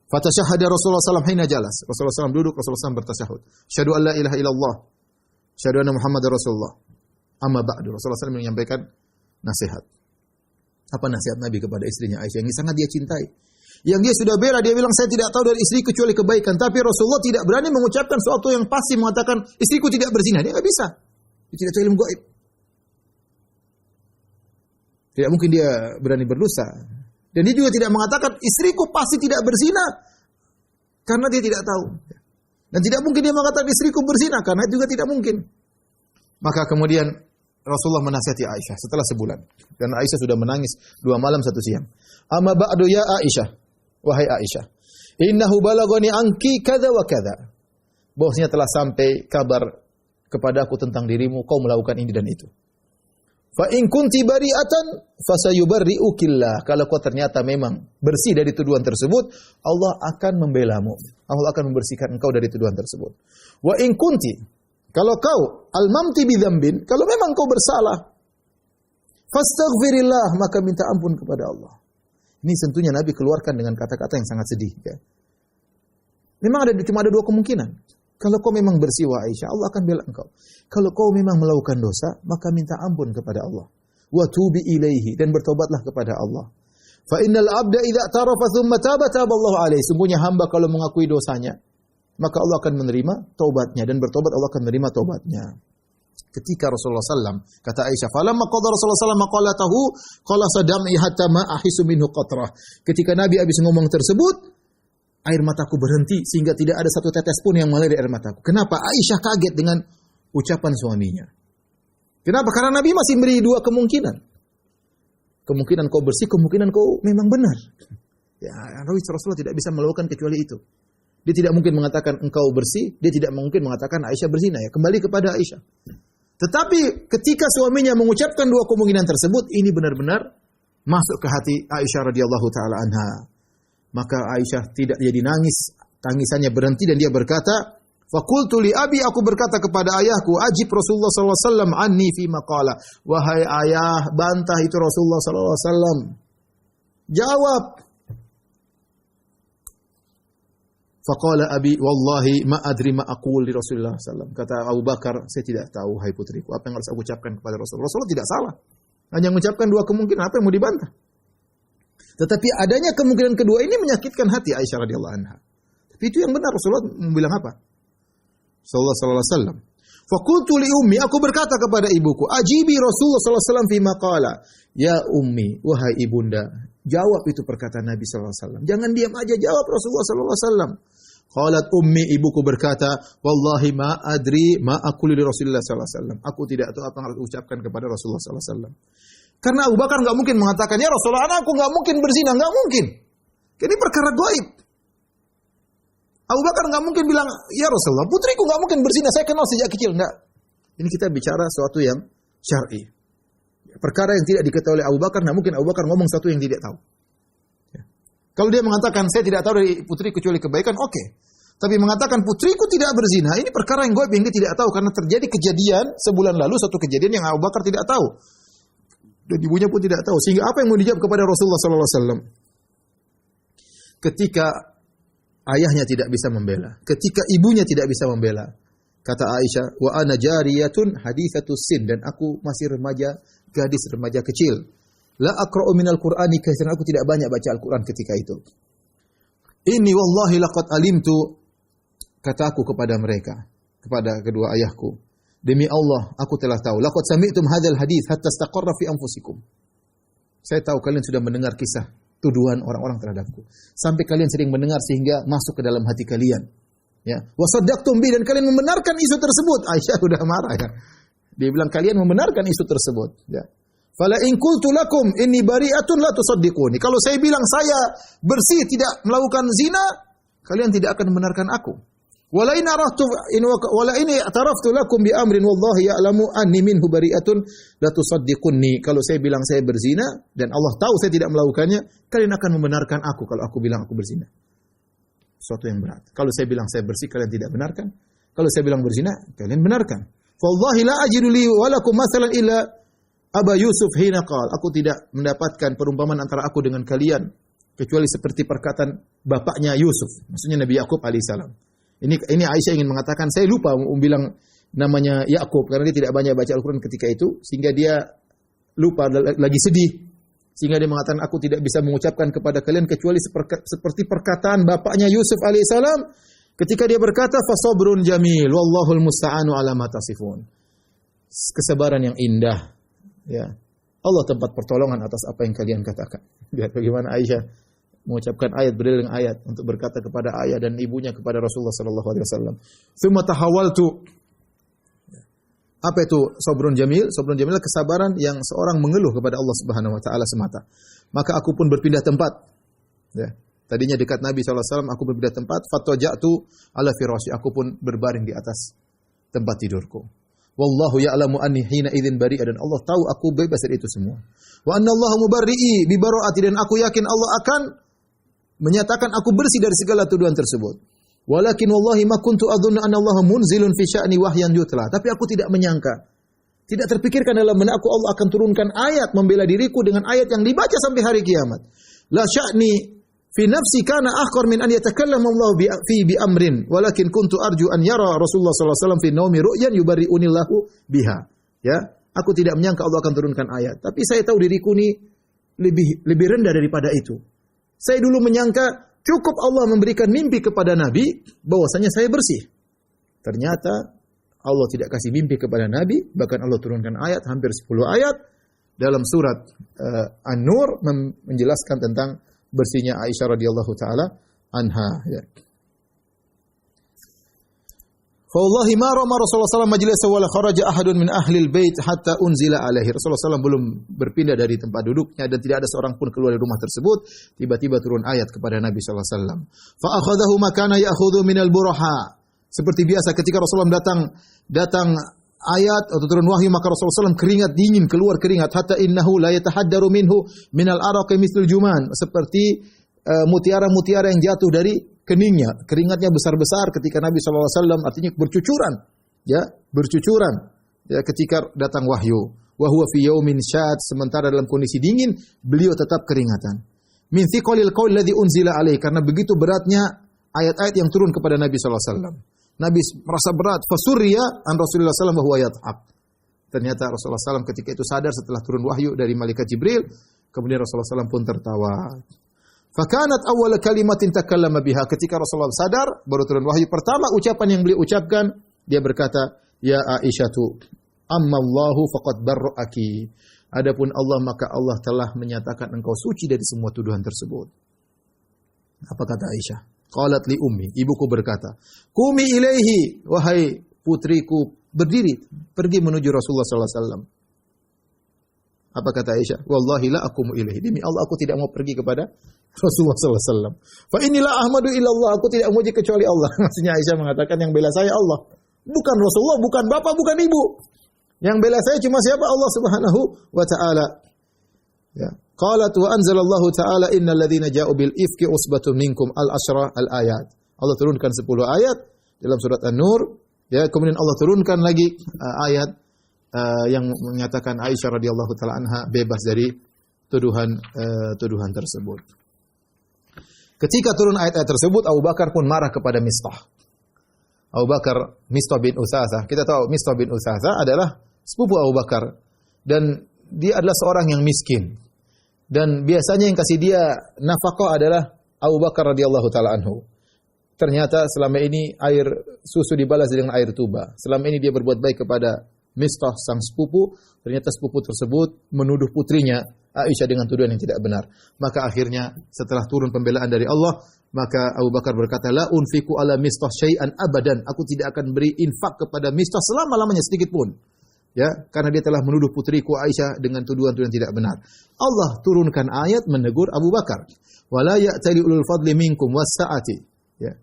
Fatasyahhada Rasulullah sallallahu alaihi wasallam hina jalas. Rasulullah sallallahu duduk, Rasulullah sallallahu bertasyahud. Syahadu an la ilaha illallah. Syahadu anna Muhammadar Rasulullah. Amma ba'du. Rasulullah sallallahu menyampaikan nasihat. Apa nasihat Nabi kepada istrinya Aisyah yang sangat dia cintai? Yang dia sudah bela, dia bilang, saya tidak tahu dari istri kecuali kebaikan. Tapi Rasulullah tidak berani mengucapkan sesuatu yang pasti, mengatakan, istriku tidak berzina. Dia tidak bisa. Dia tidak tahu ilmu gaib. Tidak mungkin dia berani berdosa. Dan dia juga tidak mengatakan, istriku pasti tidak berzina. Karena dia tidak tahu. Dan tidak mungkin dia mengatakan, istriku berzina. Karena itu juga tidak mungkin. Maka kemudian Rasulullah menasihati Aisyah setelah sebulan. Dan Aisyah sudah menangis 2 malam 1 siang. Amma ba'du ya Aisyah. Wahai Aisyah, innahu balagani anki kada wa kada. Bahwasanya telah sampai kabar kepadaku tentang dirimu, kau melakukan ini dan itu. Fa in kunti bari'atan fasayubarri'ukillah. Kalau kau ternyata memang bersih dari tuduhan tersebut, Allah akan membelamu. Allah akan membersihkan engkau dari tuduhan tersebut. Wa in kunti, kalau kau almamti bidzambin, kalau memang kau bersalah, fastaghfirillah, maka minta ampun kepada Allah. Ini tentunya Nabi keluarkan dengan kata-kata yang sangat sedih. Ya. Memang cuma ada 2 kemungkinan. Kalau kau memang bersih, wa Aisyah, Allah akan bela engkau. Kalau kau memang melakukan dosa, maka minta ampun kepada Allah. Wa tubi ilaihi, dan bertobatlah kepada Allah. Fa innal abda idza tarafa thumma taba taballahu alaihi. Sungguhnya hamba kalau mengakui dosanya, maka Allah akan menerima taubatnya, dan bertobat Allah akan menerima taubatnya. Ketika Rasulullah SAW, kata Aisyah, falamma qada Rasulullah SAW maqalatahu qala sadam'i hatta ma ahisu minhu qatrah. Ketika Nabi habis ngomong tersebut, air mataku berhenti sehingga tidak ada satu tetes pun yang mengalir dari air mataku. Kenapa? Aisyah kaget dengan ucapan suaminya. Kenapa? Karena Nabi masih beri 2 kemungkinan. Kemungkinan kau bersih, kemungkinan kau memang benar. Ya, Rasulullah tidak bisa melakukan kecuali itu. Dia tidak mungkin mengatakan engkau bersih, dia tidak mungkin mengatakan Aisyah berzina. Ya, kembali kepada Aisyah. Tetapi ketika suaminya mengucapkan 2 kemungkinan tersebut, ini benar-benar masuk ke hati Aisyah radhiyallahu taala anha. Maka Aisyah tidak jadi nangis, tangisannya berhenti dan dia berkata, faqultu li abi, aku berkata kepada ayahku, ajib Rasulullah sallallahu alaihi wasallam anni fi maqala. Wahai ayah, bantah itu Rasulullah sallallahu alaihi wasallam. Jawab. Faqala abi wallahi ma adri ma aqul li Rasulullah sallallahu alaihi wasallam. Kata Abu Bakar, saya tidak tahu hai putriku apa yang harus aku ucapkan kepada Rasulullah. Rasulullah tidak salah. Hanya mengucapkan 2 kemungkinan, apa yang mau dibantah? Tetapi adanya kemungkinan kedua ini menyakitkan hati Aisyah radhiyallahu anha. Tapi itu yang benar. Rasulullah bilang apa? Sallallahu alaihi wasallam. Faqultu li ummi, aku berkata kepada ibuku, ajibi Rasulullah sallallahu alaihi wasallam fi maqala. Ya ummi, wahai ibunda, jawab itu perkataan Nabi sallallahu alaihi wasallam. Jangan diam aja, jawab Rasulullah sallallahu alaihi wasallam. Qalat ummi, ibuku berkata, wallahi ma adri ma aqulu li Rasulillah sallallahu alaihi wasallam. Aku tidak tahu apa yang harus ucapkan kepada Rasulullah sallallahu alaihi wasallam. Karena Abu Bakar enggak mungkin mengatakan, ya Rasulullah, anakku enggak mungkin berzina, enggak mungkin. Ini perkara gaib. Abu Bakar enggak mungkin bilang, ya Rasulullah, putriku enggak mungkin berzina, saya kenal sejak kecil. Enggak. Ini kita bicara sesuatu yang syar'i. Perkara yang tidak diketahui oleh Abu Bakar, enggak mungkin Abu Bakar ngomong sesuatu yang tidak tahu. Kalau dia mengatakan, saya tidak tahu dari putri kecuali kebaikan, oke. Tapi mengatakan, putriku tidak berzina, ini perkara yang gaib yang dia tidak tahu. Karena terjadi kejadian sebulan lalu, satu kejadian yang Abu Bakar tidak tahu. Dan ibunya pun tidak tahu. Sehingga apa yang mau dijawab kepada Rasulullah SAW? Ketika ayahnya tidak bisa membela. Ketika ibunya tidak bisa membela. Kata Aisyah, wa ana jariyatun hadithatus sin. Dan aku masih remaja, gadis remaja kecil. La aqra'u minal Qur'ani katsiran, aku tidak banyak baca Al-Qur'an ketika itu. Inni wallahi laqad alimtu kataku kepada mereka, kepada kedua ayahku, demi Allah, aku telah tahu. Laqad sami'tum hadzal hadits hatta istaqarra fi anfusikum. Saya tahu kalian sudah mendengar kisah tuduhan orang-orang terhadapku. Sampai kalian sering mendengar sehingga masuk ke dalam hati kalian. Ya, wa saddaqtum bi, dan kalian membenarkan isu tersebut. Aisyah sudah marah ya. Dia bilang kalian membenarkan isu tersebut, ya. Fala in qultu lakum inni bari'atun la tusaddiquni. Kalau saya bilang saya bersih tidak melakukan zina, kalian tidak akan membenarkan aku. Wala in ataraftu lakum bi amrin wallahi ya'lamu anni minhu bari'atun la tusaddiquni. Kalau saya bilang saya berzina dan Allah tahu saya tidak melakukannya, kalian akan membenarkan aku kalau aku bilang aku berzina. Suatu yang berat. Kalau saya bilang saya bersih, kalian tidak benarkan. Kalau saya bilang berzina, kalian benarkan. Wallahi la ajidu li wa lakum mathalan illa Aba Yusuf hina qala. Aku tidak mendapatkan perumpamaan antara aku dengan kalian kecuali seperti perkataan bapaknya Yusuf, maksudnya Nabi Yakub alaihissalam. Ini Aisyah ingin mengatakan, saya lupa bilang namanya Yakub karena dia tidak banyak baca Al-Qur'an ketika itu, sehingga dia lupa, lagi sedih. Sehingga dia mengatakan, aku tidak bisa mengucapkan kepada kalian kecuali seperti perkataan bapaknya Yusuf alaihissalam ketika dia berkata, fasabrun jamil wallahul musta'anu ala ma tasifun. Kesabaran yang indah, ya. Allah tempat pertolongan atas apa yang kalian katakan. Lihat bagaimana Aisyah mengucapkan ayat berdalil dengan ayat untuk berkata kepada ayah dan ibunya kepada Rasulullah sallallahu alaihi wasallam. Tsumma tahawaltu. Apa itu sabrun jamil? Sabrun jamil adalah kesabaran yang seorang mengeluh kepada Allah Subhanahu wa taala semata. Maka aku pun berpindah tempat. Ya. Tadinya dekat Nabi SAW, aku berpindah tempat. Fataja'tu ala firashi. Aku pun berbaring di atas tempat tidurku. Wallahu ya'lamu anni hina idzin bari'a, dan Allah tahu aku bebas dari itu semua. Wa anna Allah mubarri'i bi bara'ati, dan aku yakin Allah akan menyatakan aku bersih dari segala tuduhan tersebut. Walakin wallahi ma kuntu adhunnu anna Allah munzilun fi sya'ni wahyan yutla. Tapi aku tidak menyangka, tidak terpikirkan dalam benakku Allah akan turunkan ayat membela diriku dengan ayat yang dibaca sampai hari kiamat. La sya'ni fi nafsi kana akhar min an yatakallama Allah bi amrin, walakin kuntu arju an yara Rasulullah sallallahu alaihi wasallam fi naumi ru'yan yubarri'uni Allahu biha. Ya, aku tidak menyangka Allah akan turunkan ayat, tapi saya tahu diriku ini lebih rendah daripada itu. Saya dulu menyangka cukup Allah memberikan mimpi kepada Nabi bahwasanya saya bersih. Ternyata Allah tidak kasih mimpi kepada Nabi, bahkan Allah turunkan ayat hampir 10 ayat dalam surat An-Nur menjelaskan tentang bersihnya Aisyah radhiyallahu taala anha, ya. Fa wallahi ma rama Rasulullah sallallahu alaihi wasallam majlis wa la kharaja ahadun min ahli al-bait hatta unzila alaihi. Rasulullah sallallahu belum berpindah dari tempat duduknya dan tidak ada seorang pun keluar dari rumah tersebut, tiba-tiba turun ayat kepada Nabi sallallahu alaihi wasallam. Fa akhadahu ma kana ya'khudhu min al-buraha. Seperti biasa ketika Rasulullah datang ayat atau turun wahyu, maka Rasulullah SAW keringat dingin, keluar keringat, hatta innahu la yatahaddaru minhu minal araqi mithlul juman, seperti mutiara-mutiara yang jatuh dari keningnya. Keringatnya besar-besar ketika Nabi SAW, artinya bercucuran, ya, bercucuran, ya, ketika datang wahyu. Wa huwa fi yaumin syad, sementara dalam kondisi dingin beliau tetap keringatan. Min thiqalil qaul ladzi unzila alaihi, karena begitu beratnya ayat-ayat yang turun kepada Nabi SAW. Nabi merasa berat. Fasurriya an Rasulullah SAW bahwa yadhak. Ternyata Rasulullah SAW ketika itu sadar setelah turun wahyu dari malaikat Jibril. Kemudian Rasulullah SAW pun tertawa. Fakanat awwal kalimatin takallama biha. Ketika Rasulullah sadar, baru turun wahyu. Pertama ucapan yang beliau ucapkan, dia berkata, Ya Aisyatu, amma Allahu faqad barra'aki. Adapun Allah, maka Allah telah menyatakan engkau suci dari semua tuduhan tersebut. Apa kata Aisyah? Qalat li ummi, ibuku berkata, "Qumi ilaihi, wahai putriku, berdiri, pergi menuju Rasulullah sallallahu alaihi wasallam." Apa kata Aisyah? "Wallahi la aqumu ilaihi." Demi Allah aku tidak mau pergi kepada Rasulullah sallallahu alaihi wasallam. Fa inilah ahmadu illallah, aku tidak memuji kecuali Allah. Maksudnya Aisyah mengatakan yang bela saya Allah, bukan Rasulullah, bukan bapak, bukan ibu. Yang bela saya cuma siapa? Allah Subhanahu wa taala. Ya. Qalat wa anzalallahu ta'ala innal ladzina ja'u bil ifki usbatun minkum al-asra al-ayat. Allah turunkan 10 ayat dalam surat An-Nur, ya, kemudian Allah turunkan lagi ayat yang menyatakan Aisyah radhiyallahu taala anha bebas dari tuduhan tersebut. Ketika turun ayat-ayat tersebut, Abu Bakar pun marah kepada Mistah. Abu Bakar, Mistah bin Utsasah. Kita tahu Mistah bin Utsasah adalah sepupu Abu Bakar dan dia adalah seorang yang miskin. Dan biasanya yang kasih dia nafkah adalah Abu Bakar radhiyallahu taala anhu. ternyata selama ini air susu dibalas dengan air tuba. Selama ini dia berbuat baik kepada Mistah sang sepupu, ternyata sepupu tersebut menuduh putrinya Aisyah dengan tuduhan yang tidak benar. Maka akhirnya setelah turun pembelaan dari Allah, maka Abu Bakar berkata, la unfiku ala Mistah syai'an abadan. Aku tidak akan beri infak kepada Mistah selama-lamanya sedikit pun. Ya, karena dia telah menuduh putriku Aisyah dengan tuduhan-tuduhan tidak benar. Allah turunkan ayat menegur Abu Bakar. Wala ya'tali ulul fadli minkum was-sa'ati. Ya.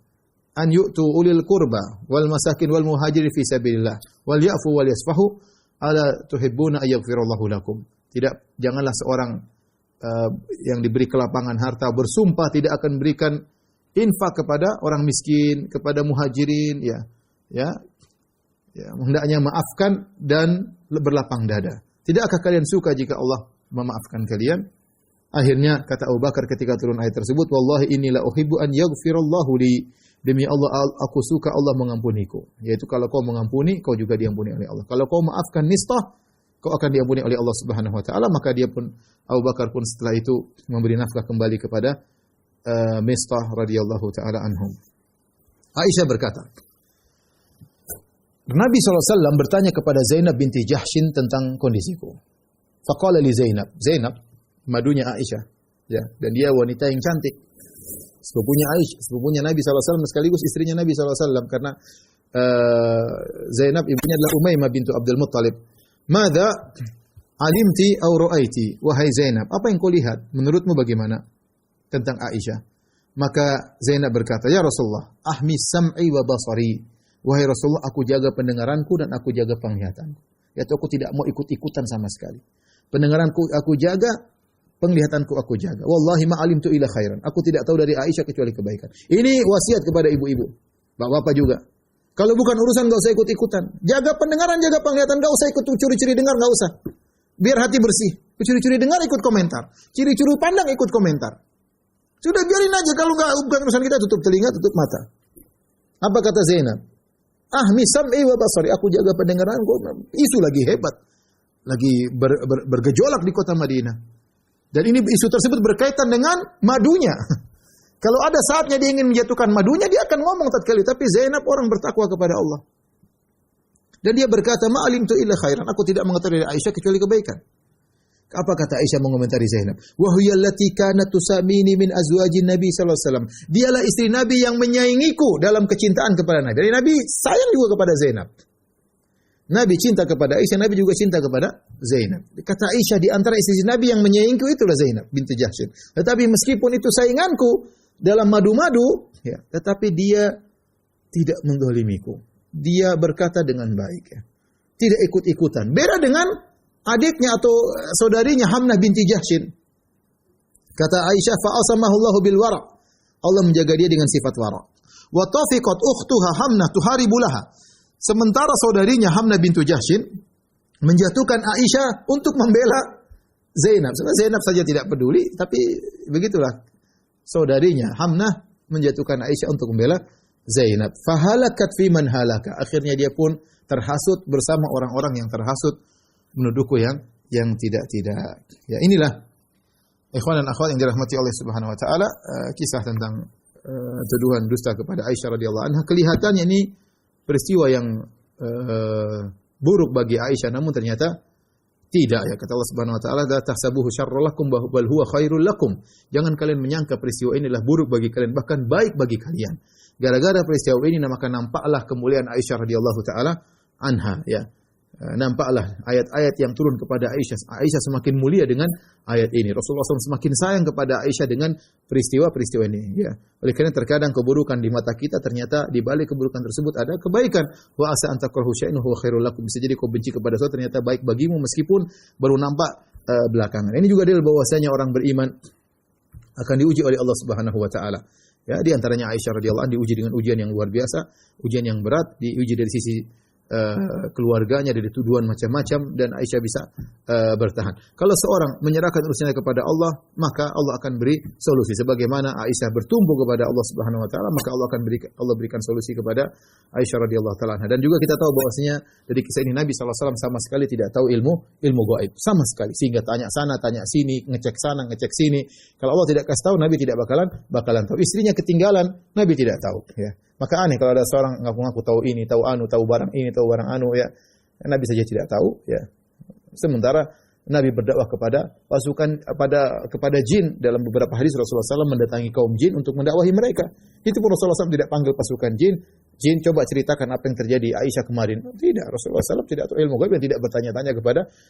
An yu'tu ulil qurba wal masakin wal muhajirin fi sabilillah wal ya'fu wal yasfahu ala tuhibbuna ayaghfirallahu lakum. Tidak, janganlah seorang yang diberi kelapangan harta bersumpah tidak akan berikan infak kepada orang miskin, kepada muhajirin, ya, hendaknya maafkan dan berlapang dada. Tidakkah kalian suka jika Allah memaafkan kalian? Akhirnya kata Abu Bakar ketika turun ayat tersebut, wallahi inni la uhibbu an yaghfirallahu li. Demi Allah, aku suka Allah mengampuniku. Yaitu kalau kau mengampuni, kau juga diampuni oleh Allah. Kalau kau maafkan Mistah, kau akan diampuni oleh Allah Subhanahu wa taala. Maka dia pun, Abu Bakar pun setelah itu memberi nafkah kembali kepada Mistah radhiyallahu taala anhum. Aisyah berkata, Nabi SAW bertanya kepada Zainab binti Jahshin tentang kondisiku. Faqala li Zainab, madunya Aisyah, ya, dan dia wanita yang cantik, sepupunya Aisyah, sepupunya Nabi SAW sekaligus istrinya Nabi SAW, karena Zainab ibunya adalah Umaymah bintu Abdul Muttalib. Madza alimti aw ra'aiti, wahai Zainab, apa yang kau lihat? Menurutmu bagaimana tentang Aisyah? Maka Zainab berkata, ya Rasulullah, ahmi sam'i wa basari. Wahai Rasulullah, aku jaga pendengaranku dan aku jaga penglihatanku. Yaitu aku tidak mau ikut-ikutan sama sekali. Pendengaranku aku jaga, penglihatanku aku jaga. Wallahi ma alimtu ila khairan. Aku tidak tahu dari Aisyah kecuali kebaikan. Ini wasiat kepada ibu-ibu, bapak-bapak juga. Kalau bukan urusan enggak usah ikut-ikutan. Jaga pendengaran, jaga penglihatan, enggak usah ikut curi-curi dengar, enggak usah. Biar hati bersih. Curi-curi dengar ikut komentar. Curi-curi pandang ikut komentar. Sudah biarin aja, kalau enggak bukan urusan kita, tutup telinga, tutup mata. Apa kata Zainab? Ahmi sam'i wa basari, aku jaga pendengaranku. Isu lagi hebat. Lagi bergejolak di kota Madinah. Dan ini isu tersebut berkaitan dengan madunya. Kalau ada saatnya dia ingin menjatuhkan madunya, dia akan ngomong tatkala. Tapi Zainab orang bertakwa kepada Allah. Dan dia berkata, ma'alimtu illa khairan. Aku tidak mengetahui dari Aisyah kecuali kebaikan. Apa kata Aisyah mengomentari Zainab? Wa hiya allati kanat tusamini min azwajin Nabi sallallahu alaihi wasallam. Dialah istri Nabi yang menyayangiku dalam kecintaan kepada Nabi. Jadi Nabi sayang juga kepada Zainab. Nabi cinta kepada Aisyah, Nabi juga cinta kepada Zainab. Kata Aisyah, di antara istri Nabi yang menyayangiku itulah Zainab binti Jahshin. Tetapi meskipun itu sainganku dalam madu-madu, ya, tetapi dia tidak mendolimiku. Dia berkata dengan baik, ya. Tidak ikut-ikutan. Beda dengan adiknya atau saudarinya Hamnah binti Jahshin. Kata Aisyah, fa'asamahu Allahu bil wara. Allah menjaga dia dengan sifat wara. Wa tafiqat ukhtuha Hamnah tuharibu laha. Sementara saudarinya Hamnah bintu Jahshin menjatuhkan Aisyah untuk membela Zainab. Sebenarnya Zainab saja tidak peduli, tapi begitulah. Saudarinya Hamnah menjatuhkan Aisyah untuk membela Zainab. Fahalakat fi man halaka. Akhirnya dia pun terhasut bersama orang-orang yang terhasut menuduhku yang tidak. Ya, inilah ikhwan dan akhwat yang dirahmati Allah Subhanahu wa taala, kisah tentang tuduhan dusta kepada Aisyah radhiyallahu anha. Kelihatannya ini peristiwa yang buruk bagi Aisyah, namun ternyata tidak, ya. Kata Allah Subhanahu wa taala, "La tahsabuhu syarran lakum bal huwa khairul lakum." Jangan kalian menyangka peristiwa ini adalah buruk bagi kalian, bahkan baik bagi kalian. Gara-gara peristiwa ini maka nampaklah kemuliaan Aisyah radhiyallahu taala anha, ya. Nampaklah ayat-ayat yang turun kepada Aisyah. Aisyah semakin mulia dengan ayat ini. Rasulullah SAW semakin sayang kepada Aisyah dengan peristiwa-peristiwa ini. Ya. Oleh karena terkadang keburukan di mata kita, ternyata di balik keburukan tersebut ada kebaikan. Wa asa an takrahu syai'an huwa khairul lakum. Bisa jadi kau benci kepada sesuatu, ternyata baik bagimu meskipun baru nampak belakangan. Ini juga dalil bahwasanya orang beriman akan diuji oleh Allah Subhanahu wa taala. Ya, di antaranya Aisyah radhiyallahu anha diuji dengan ujian yang luar biasa, ujian yang berat, diuji dari sisi keluarganya dari tuduhan macam-macam dan Aisyah bisa bertahan. Kalau seorang menyerahkan urusannya kepada Allah, maka Allah akan beri solusi. Sebagaimana Aisyah bertumbuh kepada Allah Subhanahu wa taala, maka Allah berikan solusi kepada Aisyah radhiyallahu taala anha. Dan juga kita tahu bahwasanya dari kisah ini Nabi sallallahu alaihi wasallam sama sekali tidak tahu ilmu gaib, sama sekali. Sehingga tanya sana, tanya sini, ngecek sana, ngecek sini. Kalau Allah tidak kasih tahu, Nabi tidak bakalan tahu. Istrinya ketinggalan, Nabi tidak tahu, ya. Maka aneh kalau ada seorang ngaku-ngaku tahu ini, tahu anu, tahu barang ini, tahu barang anu, ya. Nabi saja tidak tahu, ya. Sementara Nabi berdakwah kepada pasukan kepada jin. Dalam beberapa hadis Rasulullah SAW mendatangi kaum jin untuk mendakwahi mereka. Itu pun Rasulullah SAW tidak panggil pasukan jin. Jin, coba ceritakan apa yang terjadi Aisyah kemarin. Tidak, Rasulullah SAW tidak tahu ilmu gaib dan tidak bertanya-tanya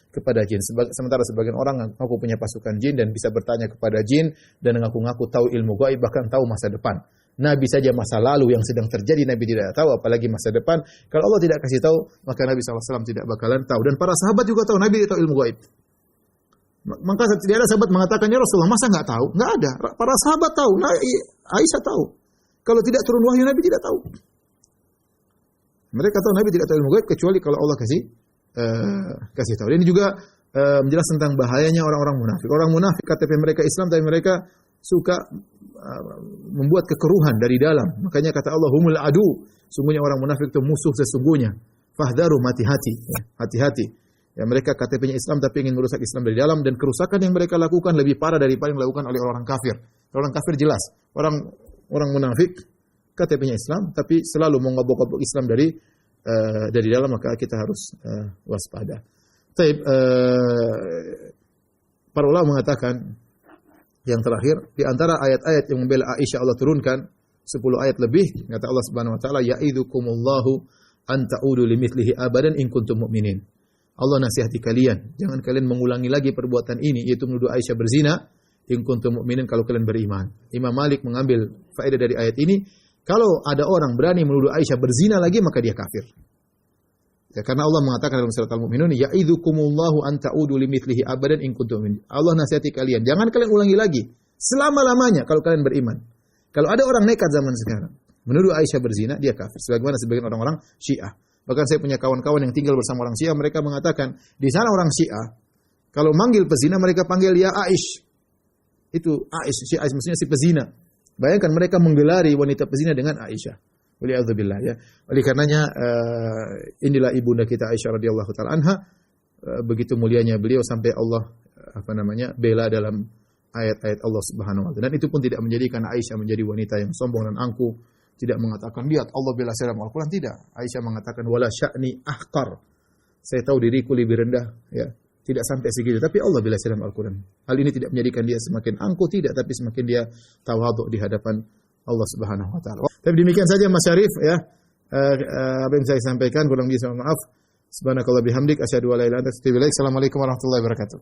kepada jin. Sementara sebagian orang ngaku punya pasukan jin dan bisa bertanya kepada jin dan ngaku-ngaku tahu ilmu gaib, bahkan tahu masa depan. Nabi saja masa lalu yang sedang terjadi Nabi tidak tahu, apalagi masa depan. Kalau Allah tidak kasih tahu, maka Nabi SAW tidak bakalan tahu. Dan para sahabat juga tahu Nabi tidak tahu ilmu gaib. Maka tidak ada sahabat mengatakan, ya Rasulullah, masa nggak tahu? Nggak ada. Para sahabat tahu. Aisyah tahu. Kalau tidak turun wahyu, Nabi tidak tahu. Mereka tahu Nabi tidak tahu ilmu gaib kecuali kalau Allah kasih tahu. Dan ini juga menjelaskan tentang bahayanya orang-orang munafik. Orang munafik KTP mereka Islam, tapi mereka suka membuat kekeruhan dari dalam. Makanya kata Allah, humul adu. Sungguhnya orang munafik itu musuh sesungguhnya. Fahdharu, hati-hati. Hati-hati. Ya, mereka KTP-nya Islam tapi ingin merusak Islam dari dalam, dan kerusakan yang mereka lakukan lebih parah daripada yang dilakukan oleh orang kafir. Orang kafir jelas. Orang munafik KTP-nya Islam tapi selalu mengobok-obok Islam dari dalam, maka kita harus waspada. Baik, para ulama mengatakan yang terakhir, di antara ayat-ayat yang membela Aisyah Allah turunkan 10 ayat lebih. Kata Allah Subhanahu wa taala, ya'idzukumullahu an ta'udu limithlihi abadan in kuntum mu'minin. Allah nasihati kalian, jangan kalian mengulangi lagi perbuatan ini, yaitu menuduh Aisyah berzina, in kuntum mu'minin, kalau kalian beriman. Imam Malik mengambil faedah dari ayat ini, kalau ada orang berani menuduh Aisyah berzina lagi, maka dia kafir. Ya, karena Allah mengatakan dalam surat Al-Mu'minun, ya'idzukumullahu an ta'udu limithlihi abadan in kuntum mu'minin. Allah nasihati kalian, jangan kalian ulangi lagi selama-lamanya kalau kalian beriman. Kalau ada orang nekat zaman sekarang menuduh Aisyah berzina, dia kafir. Sebagaimana sebagian orang-orang Syiah. Bahkan saya punya kawan-kawan yang tinggal bersama orang Syiah, mereka mengatakan, di sana orang Syiah kalau manggil pezina mereka panggil ya Aish. Itu Aish, si Aish maksudnya si pezina. Bayangkan mereka menggelari wanita pezina dengan Aisyah. Waliyadzubillah, ya. Oleh karenanya inilah ibunda kita Aisyah radhiyallahu taala anha, begitu mulianya beliau sampai Allah bela dalam ayat-ayat Allah Subhanahu wa taala. Dan itu pun tidak menjadikan Aisyah menjadi wanita yang sombong dan angkuh, tidak mengatakan lihat Allah bela saya dalam Al-Qur'an, tidak. Aisyah mengatakan wala sya'ni ahqar. Saya tahu diriku lebih rendah, ya. Tidak sampai segitu, tapi Allah bela saya dalam Al-Qur'an. Hal ini tidak menjadikan dia semakin angkuh, tidak, tapi semakin dia tawadhu di hadapan Allah Subhanahu wa taala. Tapi demikian saja Mas Syarif, ya. Apa yang saya sampaikan kurang lebih mohon maaf. Subhanakallah bihamdik asyhadu an la ilaha illa anta astaghfiruka wa atubu ilaik. Assalamualaikum warahmatullahi wabarakatuh.